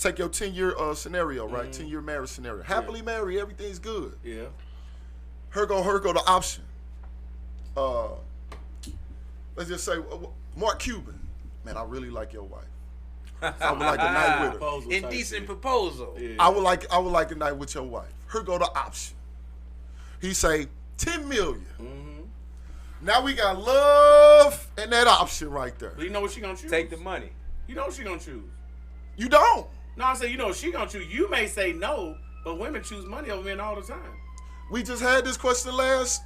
Take your 10-year scenario, right? 10-year marriage scenario. Happily married, everything's good. Yeah. Her go the option. Let's just say Mark Cuban. Man, I really like your wife. I would like a night with her. Proposal type Indecent shit. proposal. Yeah. I would like a night with your wife. Her go the option. He say 10 million. Now we got love and that option right there. But you know what she gonna choose? Take the money. You know what she gonna choose? You don't. No, I'm saying you know what she gonna choose. You may say no, but women choose money over men all the time. We just had this question last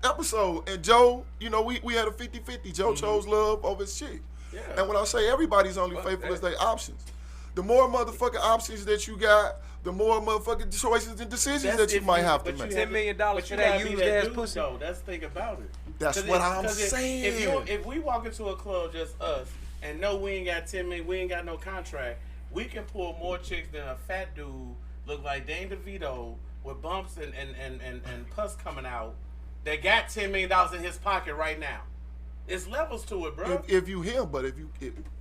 episode, and Joe, you know, we had a 50-50. Joe chose love over his chick. Yeah. And when I say everybody's only faithful as their options, the more motherfucking options that you got, the more motherfucking choices and decisions that you might have to make. $10 million But for you that gotta be used that ass dude, pussy. though. That's the thing about it. That's what I'm saying. If we walk into a club just us and know we ain't got 10 million, we ain't got no contract, we can pull more chicks than a fat dude look like Dane DeVito with bumps and pus coming out that got $10 million in his pocket right now. It's levels to it, bro. If you him, but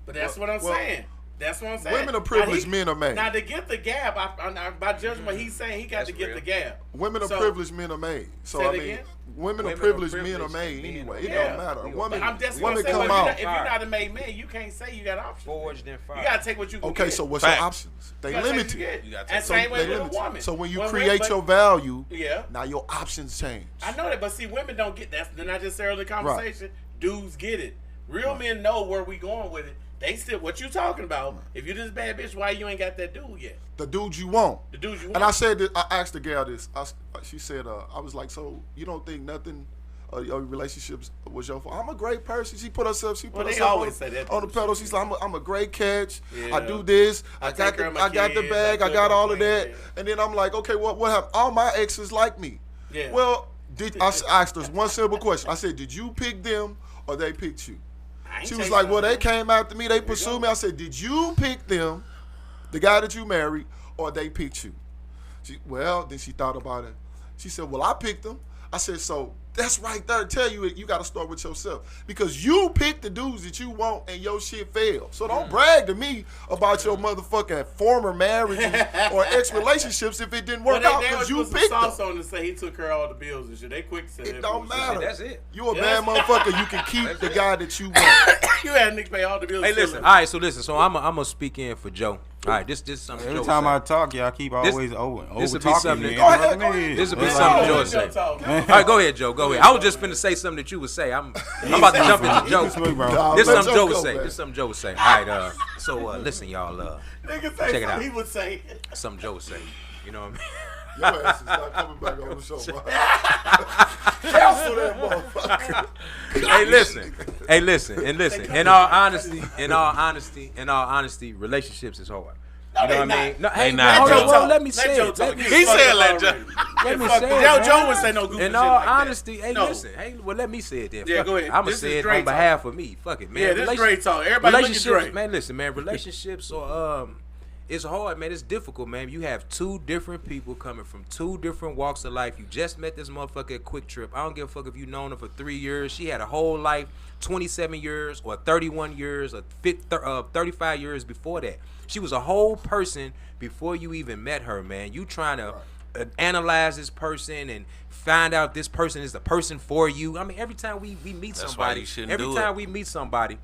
But that's what I'm saying. That's what I'm saying. Women are privileged, men are made. Now to get the gab, by judging what he's saying, he got to get the gab. Women are privileged, men are made. So Say it I mean, again? women are privileged, men are made anyway. It don't matter. A woman, That's what women I'm saying. come But out. if you're not a made man, you can't say you got options. Forged and fired. You gotta take what you can Okay, get. so what's Facts. your options? They You gotta take what limited. you get. You gotta And take same way They with a limited. woman. So when you When create women- your value, Yeah. now your options change. I know that, but see, women don't get that. They're not just there in the conversation. Dudes get it. Real men know where we going with it. They still, what you talking about? If you this bad bitch, why you ain't got that dude yet? The dudes you want. The dudes you want. And I said that, I asked the gal this. She said, I was like, so you don't think nothing your relationships was your fault. I'm a great person. She put herself. She put Well, they herself always say that on the to pedal. shit. She's like, I'm a great catch. Yeah. I do this. I I got take care the of my I got the kids. bag. I I got cook, all I of that. clean, And then I'm like, okay, what happened? All my exes like me. Yeah. Well, I asked her one simple question. I said, did you pick them or they picked you? I ain't She was take like, well, none. they came after me. They pursued me. I said, did you pick them, the guy that you married, or they picked you? Then she thought about it. She said, well, I picked them. I said, so that's right there. Tell you you got to start with yourself. Because you pick the dudes that you want and your shit failed. So don't brag to me about your motherfucking former marriages or ex-relationships if it didn't work out because you picked them. sauce on to say he took care of all the bills and shit. They quick to say It that don't bullshit. matter. That's it. You a bad motherfucker. You can keep the guy that you want. You had Nick pay all the bills. Hey, listen. All right, so listen. So I'm gonna speak in for Joe. All right, this is something. Every Joe time say. I talk, y'all keep always over this would be talking something me. that- Go ahead. This will be Oh, something Joe let say. Joe talk. All right, go ahead, Joe. Go ahead. I was just finna say something that you would say. I'm about to jump into Joe. Nah, This let something Joe would go, say. man. This something Joe would say. All right. So listen, y'all. Nigga say Check it out. something he would say. Something Joe would say. You know what I mean? Your ass is not coming back on the show, man. Cancel that motherfucker. Hey, listen. In all honesty, relationships is hard. You know what I mean? No, hey, not, hold Joe. on, well, let me Let say Joe it. talk. Let me You say fucked said up let Joe- already. Let me Fuck, say Joe it, Joe man. would say no goofy In shit all like that. honesty, hey, No. listen. Hey, well, let me say it then. Yeah, Fuck go it. ahead. I'm gonna This say is it Dre on talk. behalf of me. Fuck it, man. Yeah, this great talk. Everybody look at Dre. Relationships, man. Listen, man. Relationships are it's hard, man. It's difficult, man. You have two different people coming from two different walks of life. You just met this motherfucker at Quick Trip. I don't give a fuck if you known her for 3 years. She had a whole life, 27 years or 31 years or 35 years before that. She was a whole person before you even met her, man. You trying to analyze this person and find out if this person is the person for you. I mean, every time we meet That's somebody, why you shouldn't every do time it. we meet somebody,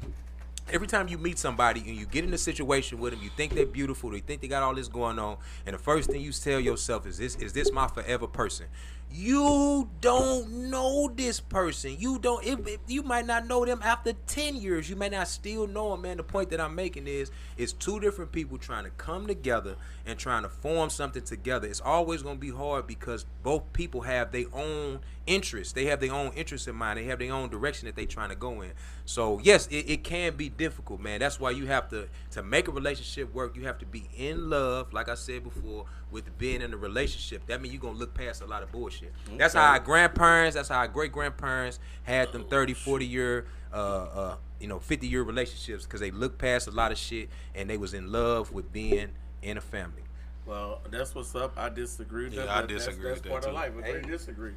every time you meet somebody and you get in a situation with them, you think they're beautiful, they think they got all this going on, and the first thing you tell yourself is this my forever person? You don't know this person. You don't. You might not know them after 10 years. You may not still know them, man. The point that I'm making is, it's two different people trying to come together and trying to form something together. It's always going to be hard because both people have their own interests. They have their own interests in mind. They have their own direction that they're trying to go in. So yes, it can be difficult, man. That's why you have to make a relationship work. You have to be in love, like I said before, with being in a relationship. That means you're going to look past a lot of bullshit. Okay. That's how our grandparents, that's how our great-grandparents had them 30, 40-year, 50-year relationships, because they looked past a lot of shit and they was in love with being in a family. Well, that's what's up. I disagree with that. Yeah, I but disagree that's with part that, of too. life. Agree, disagree.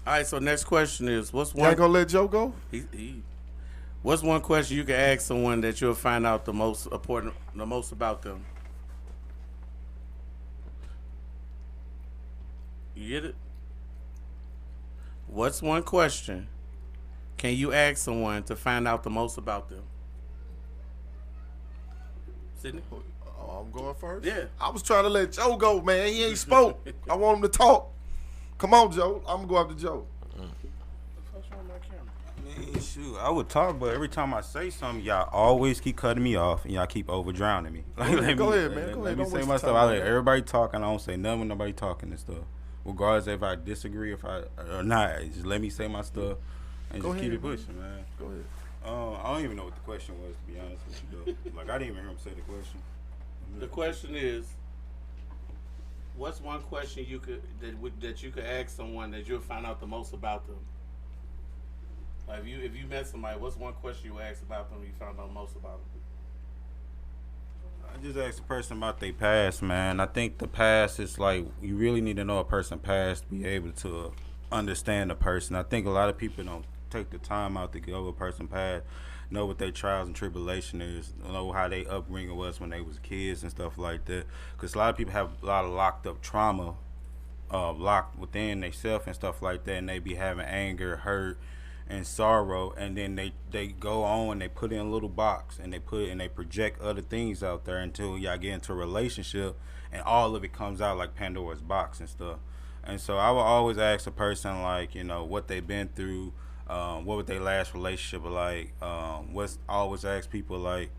All right, so next question is, what's You one... ain't gonna let Joe go? What's one question you can ask someone that you'll find out the most about them? You get it? What's one question can you ask someone to find out the most about them? Sydney? Oh, I'm going first? Yeah. I was trying to let Joe go, man. He ain't spoke. I want him to talk. Come on, Joe. I'm gonna go after Joe. Man, shoot, I would talk, but every time I say something, y'all always keep cutting me off and y'all keep over drowning me. Like, Go ahead, man. Go Let ahead. me Don't say waste my your stuff. time I on let that. everybody talk, and I don't say nothing when nobody talking and stuff. Regardless if I disagree or not, just let me say my stuff and Go just ahead, keep it man. pushing, man. Go ahead. I don't even know what the question was, to be honest with you, though. Like, I didn't even hear him say the question. The question is, what's one question that you could ask someone that you'll find out the most about them? Like if you met somebody, what's one question you ask about them you found out most about them? I just asked the person about their past, man. I think the past is like, you really need to know a person's past to be able to understand a person. I think a lot of people don't take the time out to go a person's past, know what their trials and tribulation is, know how they upbringing was when they was kids and stuff like that. Because a lot of people have a lot of locked up trauma, locked within themselves and stuff like that, and they be having anger, hurt, and sorrow, and then they go on, they put in a little box, and they project other things out there until y'all get into a relationship, and all of it comes out like Pandora's box and stuff. And so I will always ask a person, like, what they've been through, what was their last relationship like, always ask people, like,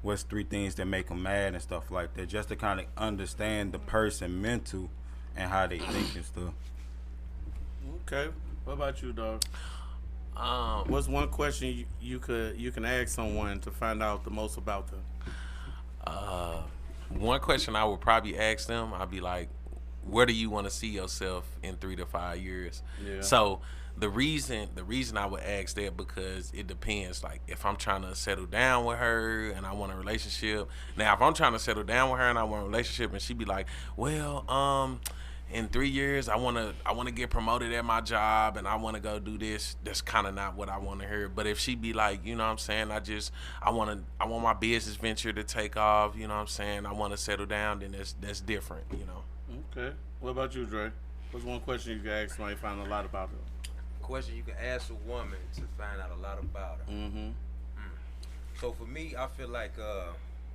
what's 3 things that make them mad and stuff like that, just to kind of understand the person mental and how they think and stuff. Okay. What about you, dog? What's one question you can ask someone to find out the most about them? One question I would probably ask them, I'd be like, where do you want to see yourself in 3 to 5 years? Yeah. So the reason I would ask that, because it depends. Like, if I'm trying to settle down with her and I want a relationship. Now, if I'm trying to settle down with her and I want a relationship, and she be like, well, in 3 years I wanna get promoted at my job and I wanna go do this, that's kinda not what I wanna hear. But if she be like, you know what I'm saying, I want my business venture to take off, you know what I'm saying, I wanna settle down, then that's different, you know. Okay. What about you, Dre? What's one question you can ask somebody to find a lot about them? Question you can ask a woman to find out a lot about her. Mm-hmm. So for me, I feel like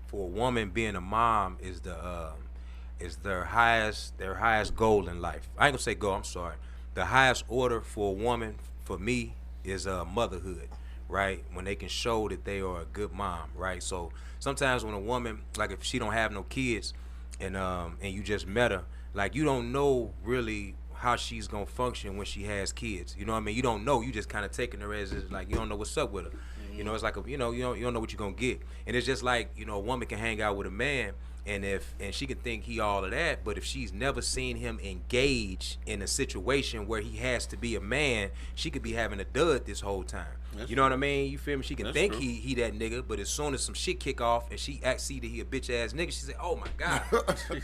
for a woman, being a mom is their highest goal in life. I ain't gonna say goal, I'm sorry. The highest order for a woman, for me, is motherhood, right? When they can show that they are a good mom, right? So sometimes when a woman, like if she don't have no kids, and you just met her, like you don't know really how she's gonna function when she has kids. You know what I mean? You don't know. You just kind of taking her as like you don't know what's up with her. You know, it's like you don't know what you're gonna get. And it's just like, you know, a woman can hang out with a man, and she can think he all of that, but if she's never seen him engage in a situation where he has to be a man, she could be having a dud this whole time. You know what I mean? You feel me? She can think he that nigga, but as soon as some shit kick off and she see that he a bitch ass nigga, she say, oh my God,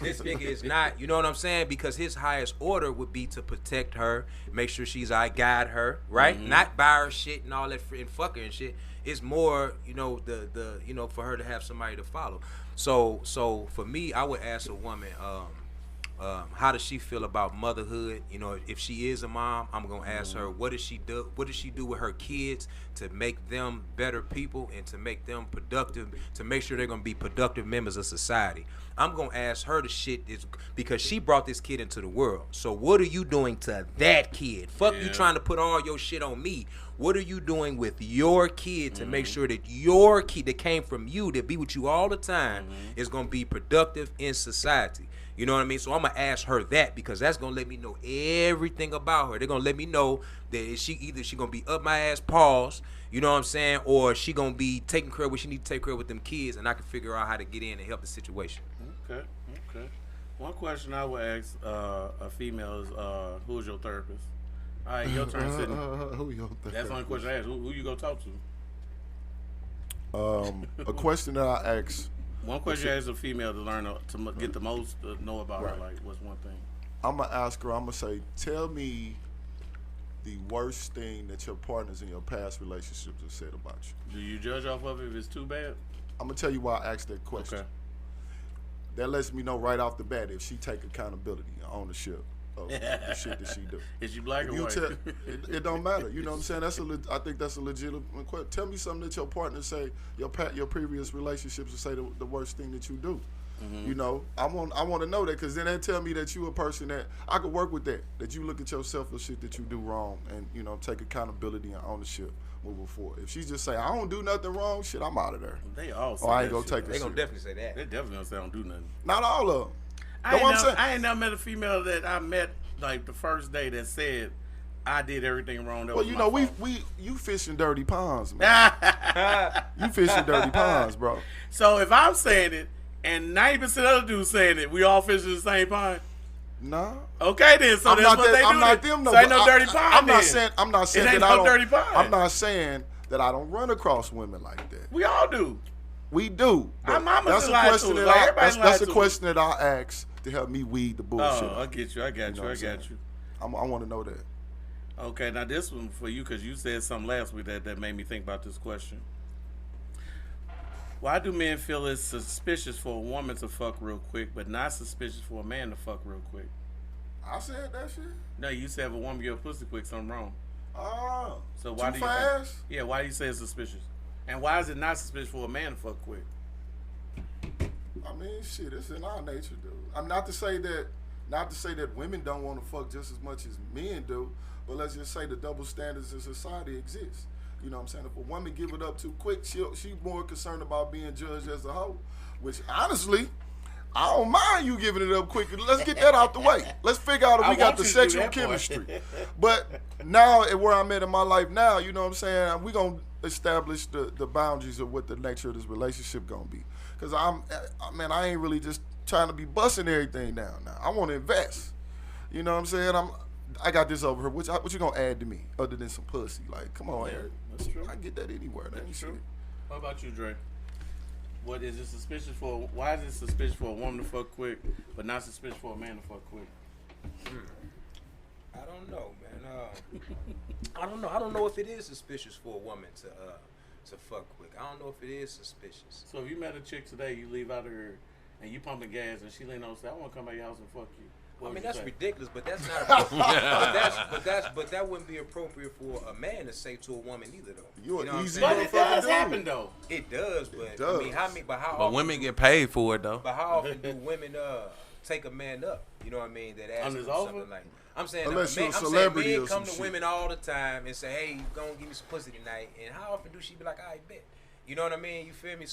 this nigga is not, you know what I'm saying? Because his highest order would be to protect her, make sure she's guide her, right? Mm-hmm. Not buy her shit and all that and fuck her and shit. It's more, you know, the you know, for her to have somebody to follow. So for me, I would ask a woman, how does she feel about motherhood? You know, if she is a mom, I'm gonna ask her, what does she do? What does she do with her kids to make them better people and to make them productive, to make sure they're gonna be productive members of society? I'm gonna ask her the shit is because she brought this kid into the world. So what are you doing to that kid? Fuck you trying to put all your shit on me. What are you doing with your kid to make sure that your kid that came from you, that be with you all the time, is gonna be productive in society? You know what I mean? So I'm gonna ask her that because that's gonna let me know everything about her. They're gonna let me know that she gonna be up my ass paws, you know what I'm saying, or she gonna be taking care of what she need to take care of with them kids, and I can figure out how to get in and help the situation. Okay. One question I would ask a female is, who's your therapist? All right, your turn, Sydney. Who your therapist? That's the only question I ask. Who you gonna talk to? A question that I ask. One question you ask a female to learn to get the most to know about her. Like, what's one thing? I'm gonna ask her. I'm gonna say, tell me the worst thing that your partners in your past relationships have said about you. Do you judge off of it if it's too bad? I'm gonna tell you why I asked that question. Okay. That lets me know right off the bat if she take accountability and ownership of the shit that she do. Is you black or white? It don't matter. You know what I'm saying? I think that's a legitimate question. Tell me something that your partner say, your previous relationships will say the worst thing that you do. Mm-hmm. You know, I want to know that, because then that tell me that you a person that I could work with, that you look at yourself for shit that you do wrong and, you know, take accountability and ownership moving forward. If she just say, I don't do nothing wrong, shit, I'm out of there. They all say I ain't that gonna shit. take it. They gonna definitely say that. They definitely gonna say I don't do nothing. Not all of them. I ain't never met a female that I met like the first day that said I did everything wrong. That well, was you my know, fault. you fishing dirty ponds, man. You fishing dirty ponds, bro. So if I'm saying it and 90% of the dudes saying it, we all fish in the same pond. Nah. Okay then, so I'm that's not what they do. I'm not them, no. So ain't no dirty pond. I'm not then. saying it ain't that I no don't. dirty pond. I'm not saying that I don't run across women like that. We all do. We do. Our mamas That's a lied question to us. that Like, I. everybody lied That's a to question that I ask to help me weed the bullshit. Oh, I get you. I got you. I want to know that. Okay, now this one for you, because you said something last week that made me think about this question. Why do men feel it's suspicious for a woman to fuck real quick, but not suspicious for a man to fuck real quick? I said that shit. No, you said if a woman get a pussy quick, something wrong. Oh, So why too do you fast? think? Yeah, why do you say it's suspicious? And why is it not suspicious for a man to fuck quick? I mean, shit, it's in our nature, dude. I'm not to say that women don't want to fuck just as much as men do, but let's just say the double standards in society exist. You know what I'm saying? If a woman give it up too quick, she more concerned about being judged as a hoe, which honestly, I don't mind you giving it up quicker. Let's get that out the way. Let's figure out if we got the sexual chemistry. But now, at where I'm at in my life now, you know what I'm saying? We're going to establish the boundaries of what the nature of this relationship going to be. Because I ain't really just trying to be busting everything down now. I want to invest. You know what I'm saying? I got this over here. What you going to add to me other than some pussy? Like, come on, Eric. That's true. I get that anywhere. That's true. What about you, Dre? What is it suspicious for? Why is it suspicious for a woman to fuck quick, but not suspicious for a man to fuck quick? I don't know, man. I don't know. I don't know if it is suspicious for a woman to fuck quick. I don't know if it is suspicious. So if you met a chick today, you leave out of her, and you pumping gas, and she lean over and say, "I want to come by your house and fuck you." I mean, that's ridiculous, but that's not. But that wouldn't be appropriate for a man to say to a woman either, though. You know easy but it does happen, though. It does, but does. I mean, how many? But how? But women get paid for it though. But how often do women take a man up? You know what I mean? That asks him something like. I'm saying, unless you're a men celebrity or come some to women all the time and say, "Hey, you gonna give me some pussy tonight?" And how often do she be like, "I bet"? You know what I mean? You feel me?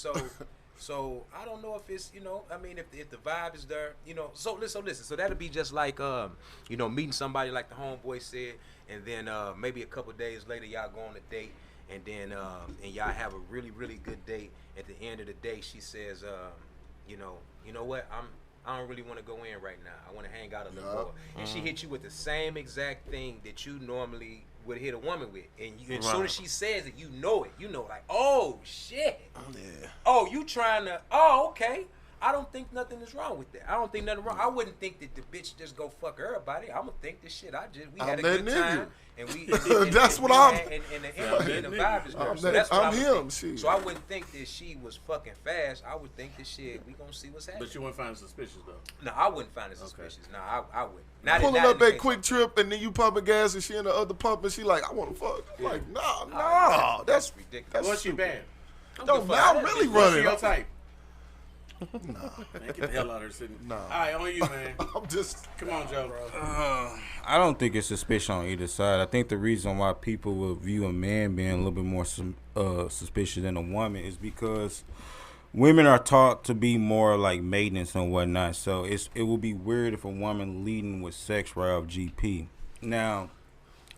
So I don't know if it's, you know, I mean, if the vibe is there, you know. So listen. So that'll be just like, you know, meeting somebody like the homeboy said, and then maybe a couple days later y'all go on a date, and then and y'all have a really really good date. At the end of the day, she says, you know what, I don't really want to go in right now. I want to hang out a little more. And she hit you with the same exact thing that you normally would hit a woman with. And as soon as she says it, you know it. You know, like, oh, shit. Yeah. Oh, you trying to, oh, okay. I don't think nothing is wrong with that. I don't think nothing wrong. I wouldn't think that the bitch just go fuck everybody. I'm going to think this shit. We had a good time. And we, that's what I'm. And the energy and the vibe is good. So that's what I'm I would him. think. Shit. So I wouldn't think that she was fucking fast. I would think that shit, we gonna see what's happening. But you wouldn't find it suspicious though. No, I wouldn't find it suspicious. Okay. No, I wouldn't. Not Pulling not up at Quick Trip and then you pumping gas and she in the other pump and she like, I want to fuck. I'm like, no, that's ridiculous. That's What's she stupid. bad? No, now I'm really What's running. your type? Man, get the hell out of her city. Nah. All right, on you, man. I'm just. Come on, Joe. I don't think it's suspicious on either side. I think the reason why people will view a man being a little bit more suspicious than a woman is because women are taught to be more like maidens and whatnot. So it would be weird if a woman leading with sex right off GP. Now,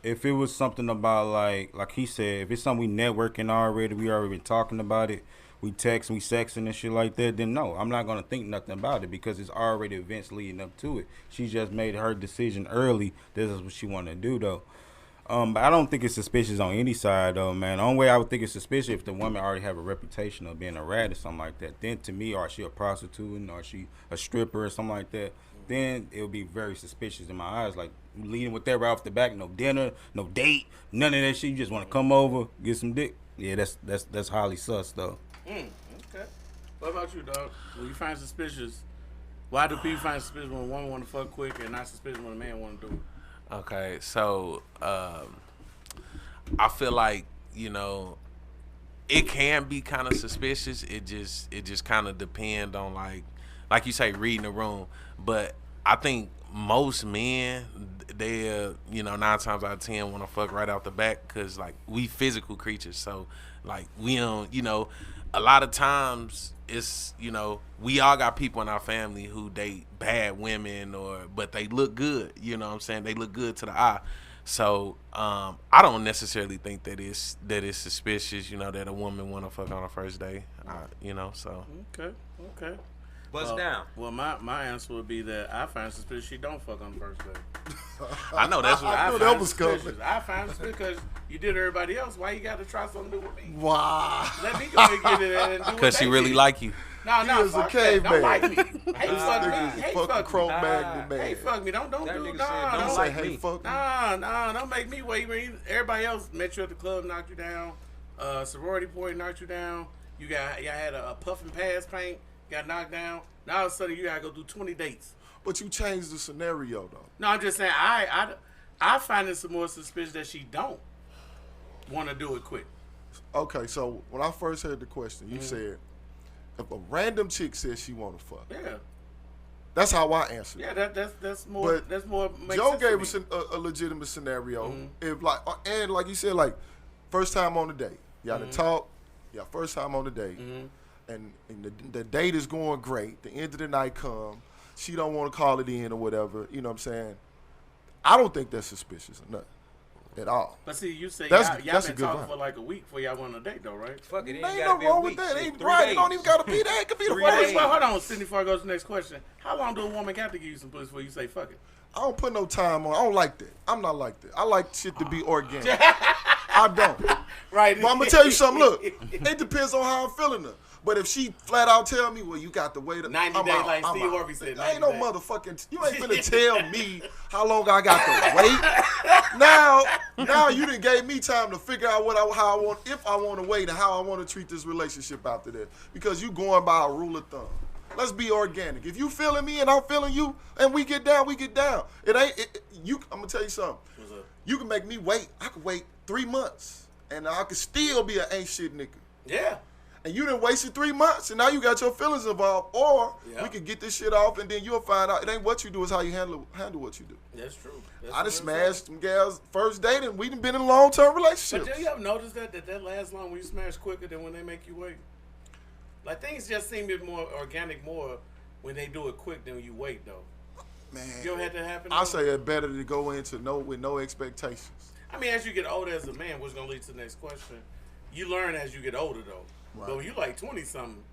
if it was something about like he said, if it's something we networking already, we already been talking about it, we text, we sexing and shit like that, then no, I'm not gonna think nothing about it because it's already events leading up to it. She just made her decision early. This is what she want to do though. But I don't think it's suspicious on any side though, man. The only way I would think it's suspicious if the woman already have a reputation of being a rat or something like that. Then to me, or she a prostitute or she a stripper or something like that, then it would be very suspicious in my eyes. Like leading with that right off the back, no dinner, no date, none of that shit. You just want to come over, get some dick. Yeah, that's highly sus though. Okay. What about you, dog? When you find suspicious, why do people find suspicious when a woman want to fuck quick and not suspicious when a man want to do it? Okay, so I feel like, you know, it can be kind of suspicious. It just kind of depend on like you say, reading the room. But I think most men, they, you know, 9 times out of 10 want to fuck right out the back because like we physical creatures. So like we don't, you know, a lot of times it's, you know, we all got people in our family who date bad women but they look good, you know what I'm saying? They look good to the eye. So I don't necessarily think that it's suspicious, you know, that a woman want to fuck on a first day, you know, so. Okay. Bust down. Well, my answer would be that I find suspicious she don't fuck on the first day. I know that's what I knew that was coming. I find suspicious because you did everybody else. Why you got to try something new with me? Wow. Let me go and get it and do because she really like you. No, He is a fuck that. Don't caveman. like me. Hey, fuck me. Nigga Hey, fucking fuck me. Cro-Magnon man. Hey, fuck me. Don't That do nigga it. said, don't Don't like Hey, me. fuck me. Nah, don't make me wait. When everybody else met you at the club, knocked you down. Sorority boy knocked you down. Y'all had a puff and pass paint, got knocked down. Now all of a sudden you gotta go do 20 dates. But you changed the scenario though. No, I'm just saying I find it some more suspicious that she don't want to do it quick. Okay, so when I first heard the question, you said if a random chick says she want to fuck. Yeah. That's how I answered. Yeah, that's more. But that's more. Makes Joe sense gave to us me. a legitimate scenario. If like like you said, like first time on the date, y'all done talk, y'all first time on the date, and the date is going great. The end of the night come. She don't want to call it in or whatever. You know what I'm saying? I don't think that's suspicious or nothing at all. But see, you say That's y'all a been good talking vibe. for like a week before y'all went on a date, though, right? Fuck it, Ain't ain't no gotta be a wrong with week. that. Shit, Ain't 3 right. days. It don't even gotta be that. It could be the 3 first. days. Well, hold on, Sydney, before I go to the next question. How long do a woman got to give you some pussy before you say fuck it? I don't put no time on. I don't like that. I'm not like that. I like shit to be organic. I don't. Right. But I'm gonna tell you something. Look, it depends on how I'm feeling her. But if she flat out tell me, well, you got to wait 90 I'm days, out, like I'm Steve out. Harvey said, There ain't no 90 days. motherfucking. You ain't finna tell me how long I got to wait. Now you done gave me time to figure out how I want, if I want to wait, and how I want to treat this relationship after that. Because you going by a rule of thumb. Let's be organic. If you feeling me and I'm feeling you, and we get down, we get down. It ain't you. I'm gonna tell you something. What's up? You can make me wait. I could wait 3 months, and I could still be an ain't shit nigga. Yeah. And you done wasted 3 months, and now you got your feelings involved. Or Yeah. we could get this shit off, and then you'll find out it ain't what you do, it's how you handle what you do. That's true. That's I done what I'm smashed some gals first date, and we done been in long-term But relationships. do you ever notice that lasts long when you smash quicker than when they make you wait? Like, things just seem more organic more when they do it quick than when you wait, though. Man, You don't have to happen. I say it's better to go into with no expectations. I mean, as you get older as a man, which is gonna lead to the next question. You learn as you get older, though. Right. But when you like 20-something,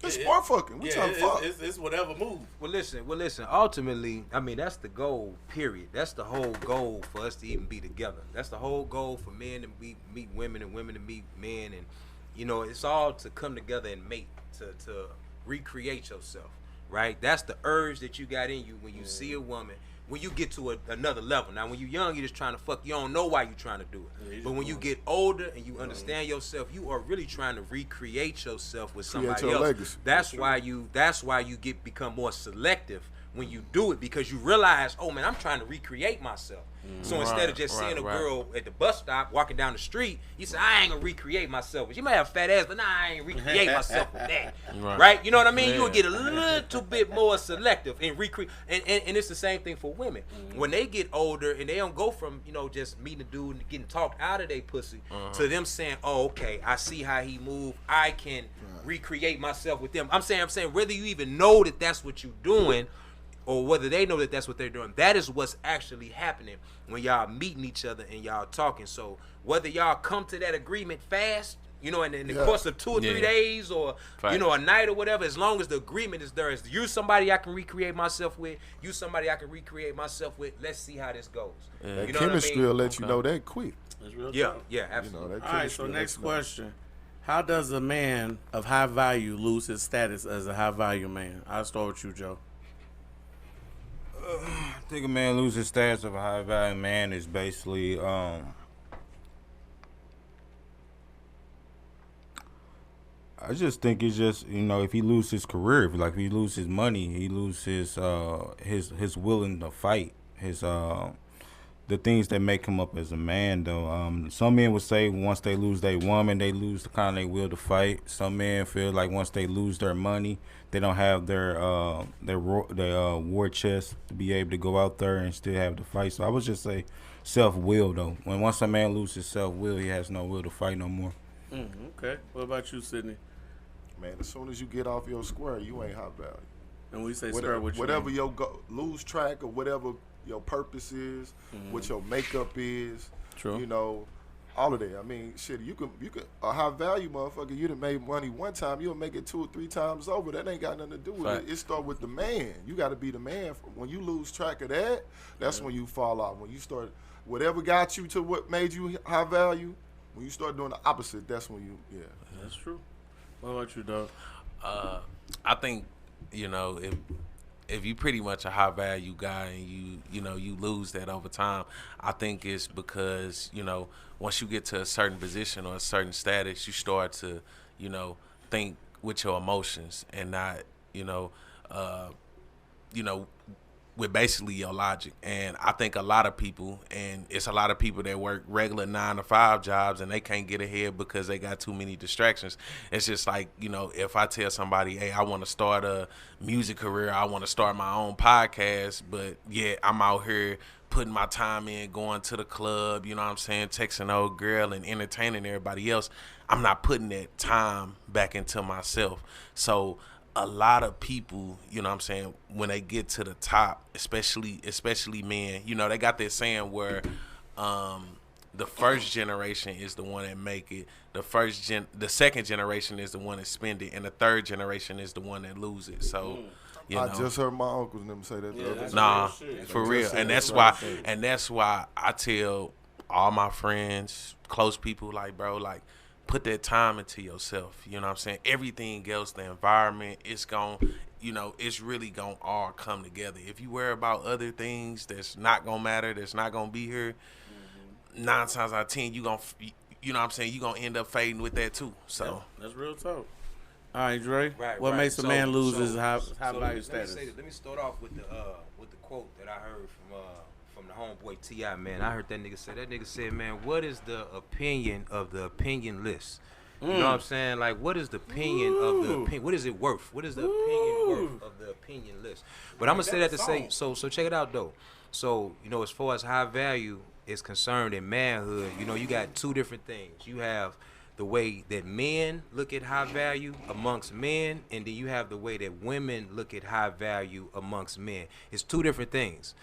It's sport fucking. We trying to fuck. It's whatever move. Well, listen. Ultimately, I mean, that's the goal. Period. That's the whole goal for us to even be together. That's the whole goal for men to meet women and women to meet men, and it's all to come together and mate, to recreate yourself, right? That's the urge that you got in you when you see a woman. When you get to another level. Now, when you're young, you're just trying to fuck. You don't know why you're trying to do it. But when you get older and you understand yourself, you are really trying to recreate yourself with somebody your else. legacy. That's why you become more selective when you do it, because you realize, oh man, I'm trying to recreate myself. So instead of just seeing a girl at the bus stop walking down the street, you say, I ain't gonna recreate myself. She might have a fat ass, but nah, I ain't recreate myself with that. Right? You know what I mean? You'll get a little bit more selective and recreate. And it's the same thing for women. When they get older and they don't go from, just meeting a dude and getting talked out of their pussy to them saying, oh, okay, I see how he move. I can recreate myself with them. I'm saying whether you even know that that's what you're doing, or whether they know that that's what they're doing, that is what's actually happening when y'all meeting each other and y'all talking. So whether y'all come to that agreement fast, in the course of 2 or 3 days, or a night or whatever, as long as the agreement is there, is you somebody I can recreate myself with, you somebody I can recreate myself with. Let's see how this goes. That You know chemistry what I mean? will let you know that quick. That's real Yeah, talk. yeah, absolutely. That All right, so chemistry next lets you know. question. How does a man of high value lose his status as a high value man? I'll start with you, Joe. I think a man loses status of a high value man is basically I just think it's just if he loses his career, if he loses his money, he loses his willing to fight, his the things that make him up as a man. Though some men would say once they lose their woman, they lose the kind of their will to fight. Some men feel like once they lose their money, they don't have their war chest to be able to go out there and still have to fight. So I would just say self-will though. Once a man loses self-will, he has no will to fight no more. Okay. What about you, Sydney? Man, as soon as you get off your square, you ain't high value. And we say square what you Whatever mean? your lose track of whatever your purpose is, what your makeup is, True. all of that. I mean, shit, you could a high value motherfucker. You done made money one time, you'll make it 2 or 3 times over. That ain't got nothing to do with Fact. it. It start with the man. You got to be the man. When you lose track of that, that's when you fall off. When you start whatever got you to what made you high value. When you start doing the opposite, that's when you That's true. What about you, Doug? I think if you pretty much a high value guy and you lose that over time, I think it's because once you get to a certain position or a certain status, you start to think with your emotions and not with basically your logic. And I think a lot of people, and it's a lot of people that work regular 9-to-5 jobs and they can't get ahead because they got too many distractions. It's just like, if I tell somebody, hey, I want to start a music career, I want to start my own podcast, but yeah, I'm out here putting my time in, going to the club, you know what I'm saying, texting old girl and entertaining everybody else, I'm not putting that time back into myself. So a lot of people, you know what I'm saying, when they get to the top, especially men, you know, they got that saying where the first generation is the one that make it, the second generation is the one that spend it, and the third generation is the one that lose it. So you know. I just heard my uncles and them say that the other day. Nah, for real. And that's why I tell all my friends, close people, like, bro, like, put that time into yourself. You know what I'm saying? Everything else, the environment, it's really gonna all come together. If you worry about other things that's not gonna matter, that's not gonna be here, 9 times out of 10, you know what I'm saying, you gonna end up fading with that too. So that's real talk. All right, Dre. Right, what right. makes a man lose his high So value status? Let me start off with the quote that I heard from the homeboy T.I., man. I heard that nigga say, man, what is the opinion of the opinionless? You know what I'm saying? Like, what is the opinion of the opinion? What is it worth? What is the opinion worth of the opinionless? But I'm gonna say that to say, so check it out though. So, you know, as far as high value is concerned in manhood, you know, you got two different things. You have the way that men look at high value amongst men, and then you have the way that women look at high value amongst men. It's two different things.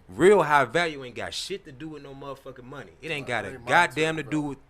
Real high value ain't got shit to do with no motherfucking money. It ain't got a goddamn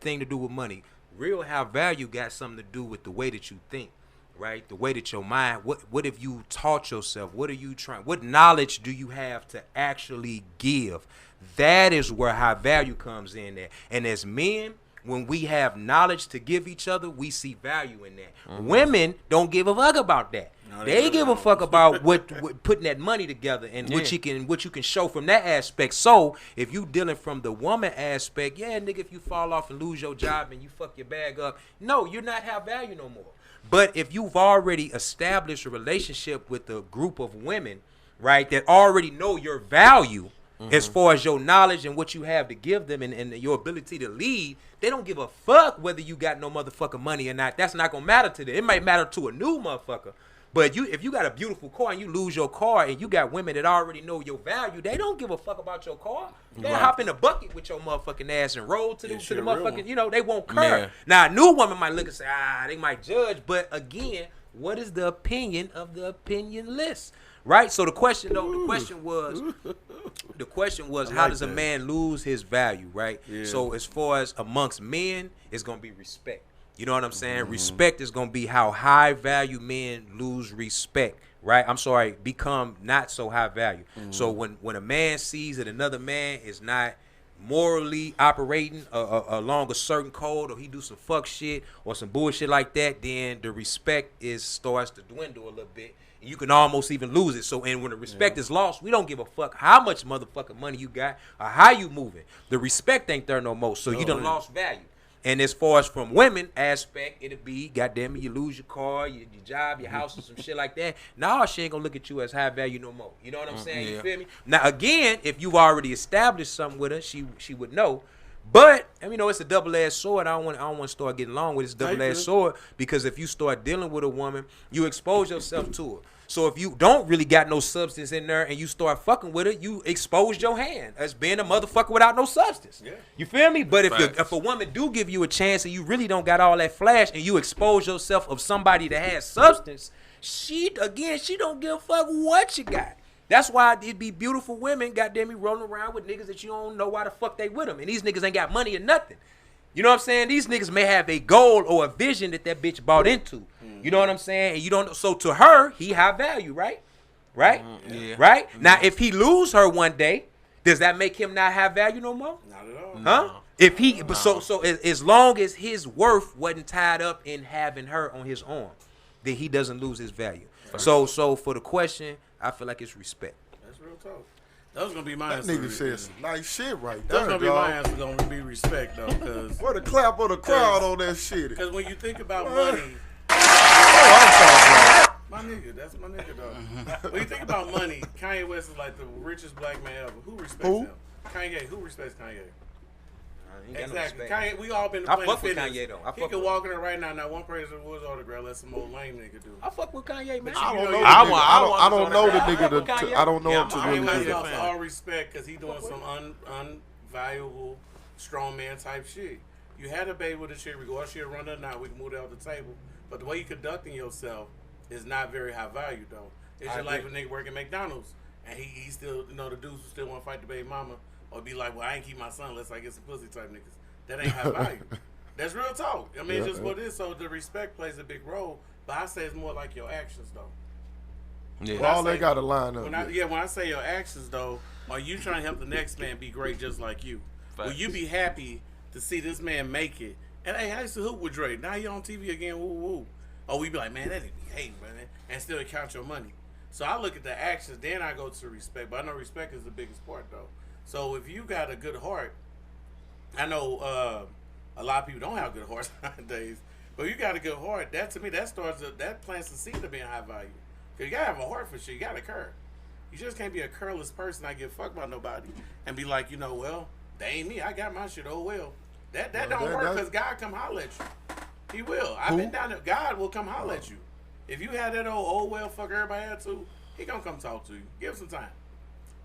thing to do with money. Real high value got something to do with the way that you think, right? The way that your mind, what have you taught yourself? What are you trying? What knowledge do you have to actually give? That is where high value comes in there. And as men, when we have knowledge to give each other, we see value in that. Women don't give a fuck about that. No, they give a fuck about what putting that money together and what you can show from that aspect. So if you dealing from the woman aspect, yeah, nigga, if you fall off and lose your job and you fuck your bag up, no, you're not have value no more. But if you've already established a relationship with a group of women, right, that already know your value, as far as your knowledge and what you have to give them and your ability to lead, they don't give a fuck whether you got no motherfucking money or not. That's not gonna matter to them. It might matter to a new motherfucker. But if you got a beautiful car and you lose your car and you got women that already know your value, they don't give a fuck about your car. They'll hop in the bucket with your motherfucking ass and roll to the motherfucking, you know, they won't care. Yeah. Now, a new woman might look and say, they might judge. But again, what is the opinion of the opinionless? Right? So the question was, how does a man lose his value, right? Yeah. So as far as amongst men, it's going to be respect. You know what I'm saying? Respect is going to be how high value men lose respect, right? I'm sorry, become not so high value. So when a man sees that another man is not morally operating along a certain code, or he do some fuck shit or some bullshit like that, then the respect starts to dwindle a little bit. You can almost even lose it. So, and when the respect is lost, we don't give a fuck how much motherfucking money you got or how you moving. The respect ain't there no more. So you done lost value. And as far as from women aspect, it'll be, goddamn it, you lose your car, your job, your house, or some shit like that. Now she ain't gonna look at you as high value no more. You know what I'm saying? Yeah. You feel me? Now again, if you've already established something with her, she would know. But I mean, you know, it's a double-edged sword. I don't want to start getting long with this double-edged sword, because if you start dealing with a woman, you expose yourself to her. So if you don't really got no substance in there and you start fucking with her, you expose your hand as being a motherfucker without no substance. Yeah. You feel me? But if a woman do give you a chance and you really don't got all that flash and you expose yourself of somebody that has substance, she don't give a fuck what you got. That's why it'd be beautiful women, goddamn me, rolling around with niggas that you don't know why the fuck they with them. And these niggas ain't got money or nothing. You know what I'm saying? These niggas may have a goal or a vision that bitch bought into. You know what I'm saying? And you don't know. So to her, he high value, right? Right? Yeah. Right? Now, if he lose her one day, does that make him not have value no more? Not at all. Huh? No. If he, so as long as his worth wasn't tied up in having her on his arm, then he doesn't lose his value. So for the question, I feel like it's respect. That's real talk. That was gonna be my answer. That nigga said some nice shit right there. That's gonna be my answer. Gonna be respect though, because what a clap of the crowd on that shit. Because when you think about money, my nigga, that's my nigga though. When you think about money, Kanye West is like the richest black man ever. Who respects him? Kanye. Who respects Kanye? ain't got no Exactly. respect. Kanye, we all been to I Planet fuck with Fitness. Kanye, though. I He fuck could with walk in there right now. Not one person Woods autograph. Let some old lame nigga do. I fuck with Kanye, man. I don't know. know, The I nigga. want- I don't know the I fuck with nigga. Kanye. I don't know Yeah, him to I'm really always get. a Lost fan. all respect because he doing some unvaluable strongman type shit. You had a baby with a chick. Regardless she'll run or not, we can move that off the table. But the way you conducting yourself is not very high value though. It's just like a nigga working McDonald's and he still, you know, the dudes who still want to fight the baby mama or be like, well, I ain't keep my son unless I get some pussy type niggas. That ain't high value. That's real talk. I mean, it's just what it is. So the respect plays a big role. But I say it's more like your actions though. Yeah. Well, all they got to line up. When I say your actions though, are you trying to help the next man be great just like you? Will you be happy to see this man make it? And hey, I used to hoop with Dre. Now you on TV again, woo woo. Or we be like, man, that nigga be hating, man, and still count your money. So I look at the actions, then I go to respect. But I know respect is the biggest part though. So if you got a good heart, I know a lot of people don't have good hearts nowadays. But you got a good heart. That to me, that plants the seed of being high value. Cause you gotta have a heart for shit. You gotta care. You just can't be a careless person. Not give a fuck about nobody and be like, you know, well, they ain't me. I got my shit. Oh well. That don't work because God come holler at you. He will. I've been down there. God will come holler at you. If you had that oh well, fuck everybody attitude, he gonna come talk to you. Give him some time.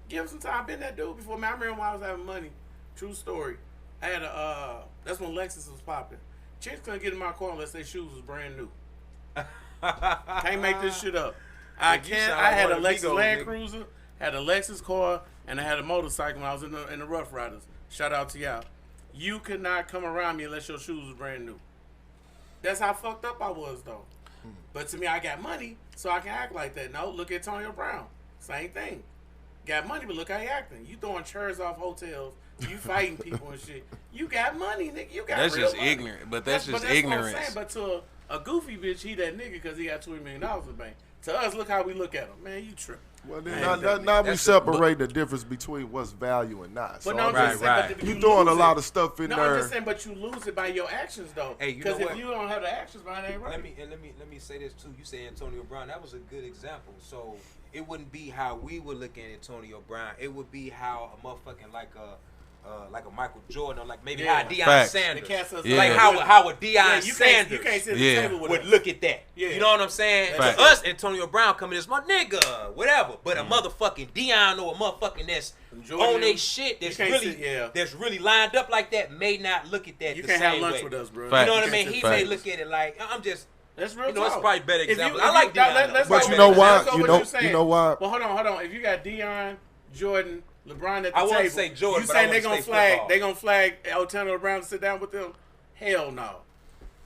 Give him some time. I've been that dude before. Man, I remember when I was having money. True story. I had that's when Lexus was popping. Chicks couldn't get in my car unless their shoes was brand new. Can't make this shit up. I had a Lexus Land Cruiser, had a Lexus car, and I had a motorcycle when I was in the Rough Riders. Shout out to y'all. You could not come around me unless your shoes was brand new. That's how fucked up I was though. But to me, I got money, so I can act like that. No, look at Antonio Brown. Same thing. Got money, but look how he acting. You throwing chairs off hotels. You fighting people and shit. You got money, nigga. You got That's real just money. ignorant. But that's just that's ignorance. What I'm saying. But to a goofy bitch, he that nigga because he got $20 million in the bank. To us, look how we look at him. Man, you tripping. Well, then now we separate the difference between what's value and not. But So no, I'm Right, just saying, right. but you if throwing a lose lot it- of stuff in no, there. I'm just saying, but you lose it by your actions though. Hey, you know Because if what? you don't have the actions behind it, ain't right. Let me say this too. You say Antonio Brown. That was a good example. So it wouldn't be how we would look at Antonio Brown. It would be how a motherfucking like a Michael Jordan or like maybe how a Deion Facts. Sanders. They cast us Yeah. Like out. how a Deion Yeah, you Sanders can't sit at Yeah. the table with would us. look at that. Yeah. You know what I'm saying? Facts. To us, Antonio Brown coming as my nigga, whatever. But a motherfucking Deion or a motherfucking that's Jordan, on they shit that's you can't really sit- yeah. that's really lined up like that may not look at that You the can't same have lunch way. with us, bro. Facts. You know what I You mean? can't He sit- may look at it like I'm just. That's real You know, it's talk. probably better If you- example. if I you- like Deion, let's though. But go you know with- why? let's go You with know- you're saying. you know why? Well, hold on. If you got Deion, Jordan, LeBron at the I wanted to table, say Jordan, you but I saying wanted to say flag? football. They gonna flag Antonio Brown to sit down with them? Hell no.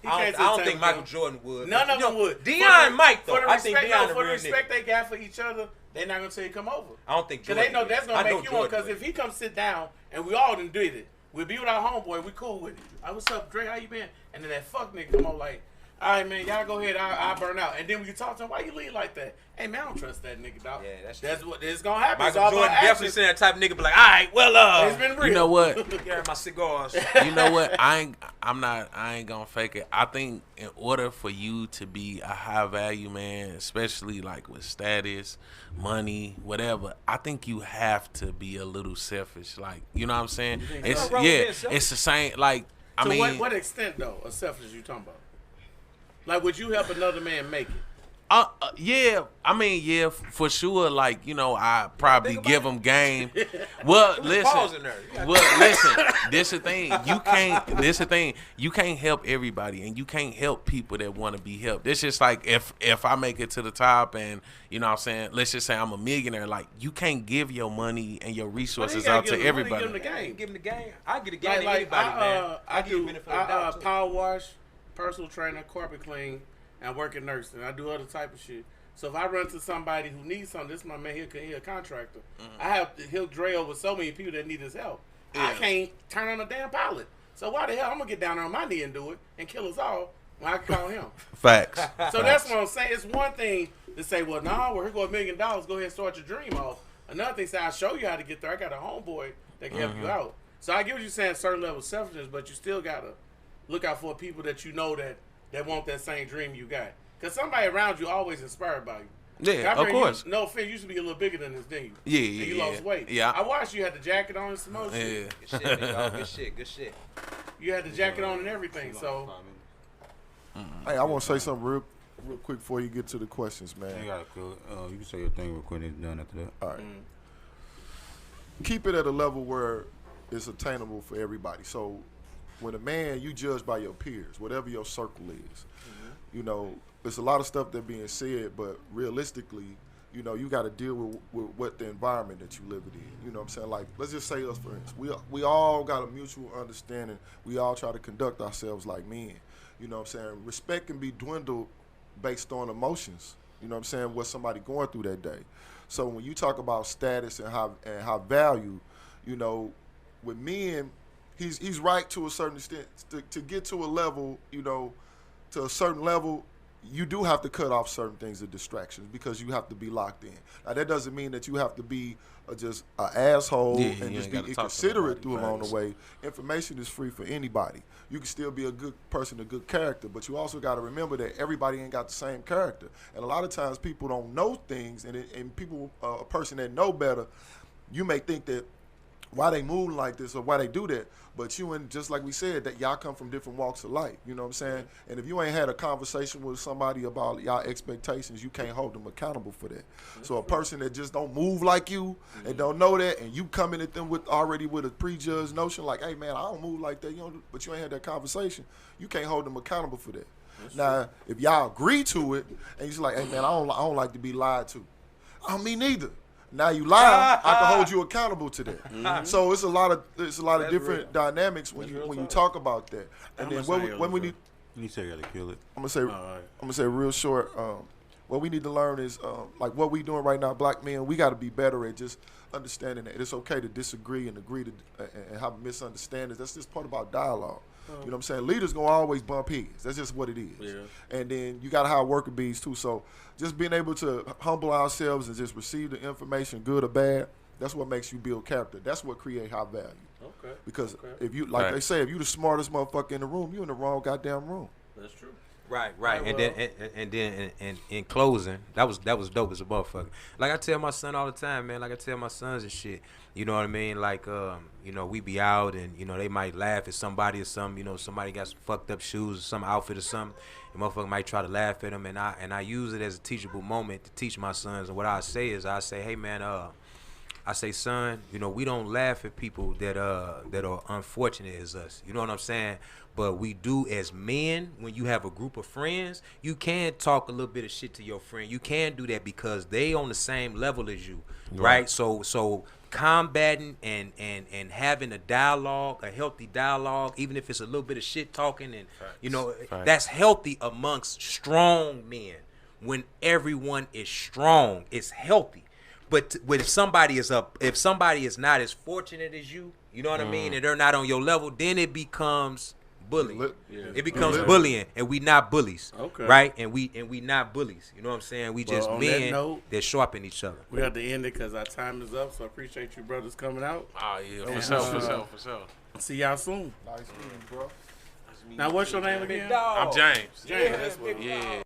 He can't sit I don't down think with Michael them. Jordan would. None of You know, them would. Deion might though. For the I think respect, Deion for a the real respect nigga. they got for each other, they're not gonna tell you come over. I don't think Cause Jordan. they know would. that's I gonna know make you one. Jordan Cause would. if he come sit down and we all done did it, we'll be with our homeboy. We cool with it. What's up, Dre? How you been? And then that fuck nigga come on like, all right, man, y'all go ahead. I burn out. And then when you talk to him, why you leave like that? Hey, man, I don't trust that nigga, dog. Yeah, that's true. what it's gonna happen. It's Michael all Jordan about definitely actions. seen that type of nigga be like, all right, well, It's been real. You know what? get my cigars. You know what? I ain't gonna fake it. I think in order for you to be a high value man, especially like with status, money, whatever, I think you have to be a little selfish. Like, you know what I'm saying? It's nothing wrong with being selfish. it's the same. Like, I To mean, what extent though? Of selfish you talking about? Like, would you help another man make it? yeah, I mean, yeah, for sure. Like, you know, I probably give them game. Well, pause in listen. there. Well, listen. This the thing. You can't. This the thing. You can't help everybody, and you can't help people that want to be helped. It's just like if I make it to the top, and you know what I'm saying. Let's just say I'm a millionaire. Like, you can't give your money and your resources out to everybody. Give him the game. Give him the game. I get a game to Like anybody, man. I give you do benefit of the doubt, too. power wash, personal trainer, carpet clean, and work at nursing. I do other type of shit. So if I run to somebody who needs something, this is my man, he a contractor. He'll drill with so many people that need his help. I can't turn on a damn pilot. So why the hell I'm gonna get down on my knee and do it and kill us all when I can call him? Facts. So that's what I'm saying. It's one thing to say, well, nah, well, here go $1 million. Go ahead and start your dream off. Another thing, say, I'll show you how to get there. I got a homeboy that can help you out. So I get what you're saying, certain level of selfishness, but you still gotta look out for people that you know that want that same dream you got. Because somebody around you always inspired by you. Yeah, I of course. No offense, you used to be a little bigger than this, didn't you? Yeah, And yeah, you yeah. lost weight. Yeah. I watched you had the jacket on and some more Yeah. shit. Good shit, nigga. Oh, good shit. Good shit. You had the jacket on and everything, so. Hey, I want to say something real quick before you get to the questions, man. You can say your thing real quick and it's done after that. All right. Keep it at a level where it's attainable for everybody. So when a man, you judge by your peers, whatever your circle is. You know, there's a lot of stuff that being said, but realistically, you know, you got to deal with what the environment that you live in. You know what I'm saying? Like, let's just say us, for instance. We all got a mutual understanding. We all try to conduct ourselves like men. You know what I'm saying? Respect can be dwindled based on emotions. You know what I'm saying? What somebody going through that day. So when you talk about status and how value, you know, with men, he's right to a certain extent. To get to a level, you know, to a certain level, you do have to cut off certain things of distractions because you have to be locked in. Now that doesn't mean that you have to be just an asshole and just be inconsiderate through along the way. Information is free for anybody. You can still be a good person, a good character, but you also got to remember that everybody ain't got the same character. And a lot of times people don't know things, and people, a person that know better, you may think that why they move like this or why they do that, but you and just like we said, that y'all come from different walks of life, you know what I'm saying? And if you ain't had a conversation with somebody about y'all expectations, you can't hold them accountable for that. So a person that just don't move like you and don't know that, and you coming at them with a prejudged notion like, hey man, I don't move like that, you know, but you ain't had that conversation, you can't hold them accountable for that. Now, if y'all agree to it and you're like, hey man, I don't like to be lied to. Me neither. Now you lie, I can hold you accountable to that. So it's a lot of different dynamics when you talk about that. And then when we need, You say you gotta kill it. I'm gonna say real short. What we need to learn is like what we doing right now, black men. We got to be better at just understanding that it's okay to disagree and agree to and have misunderstandings. That's just part about dialogue. You know what I'm saying? Leaders gonna always bump heads. That's just what it is. Yeah. And then you gotta have worker bees too. So just being able to humble ourselves and just receive the information, good or bad, that's what makes you build character. That's what create high value. Okay. Because if you they say, if you the smartest motherfucker in the room, you in the wrong goddamn room. That's true. Right. And then in closing, that was dope as a motherfucker. Like I tell my son all the time, man. Like I tell my sons and shit. You know what I mean? Like you know, we be out and you know they might laugh at somebody or something. You know, somebody got some fucked up shoes or some outfit or something. And motherfucker might try to laugh at them, and I use it as a teachable moment to teach my sons. And what I say is, I say, hey man, I say, son, you know, we don't laugh at people that are unfortunate as us. You know what I'm saying? But we do as men. When you have a group of friends, you can talk a little bit of shit to your friend. You can do that because they on the same level as you, right? So combating and having a dialogue, a healthy dialogue, even if it's a little bit of shit talking, and you know, that's healthy amongst strong men. When everyone is strong, it's healthy. But if somebody is not as fortunate as you, you know what I mean, and they're not on your level, then it becomes bullying. It becomes bullying, and we not bullies, right? And we not bullies. You know what I'm saying? We just men that sharpen each other. We have to end it because our time is up. So I appreciate you brothers coming out. Oh yeah, for sure. See y'all soon. Nice meeting you, bro. Now what's your name again? I'm James. James. That's what. Yeah.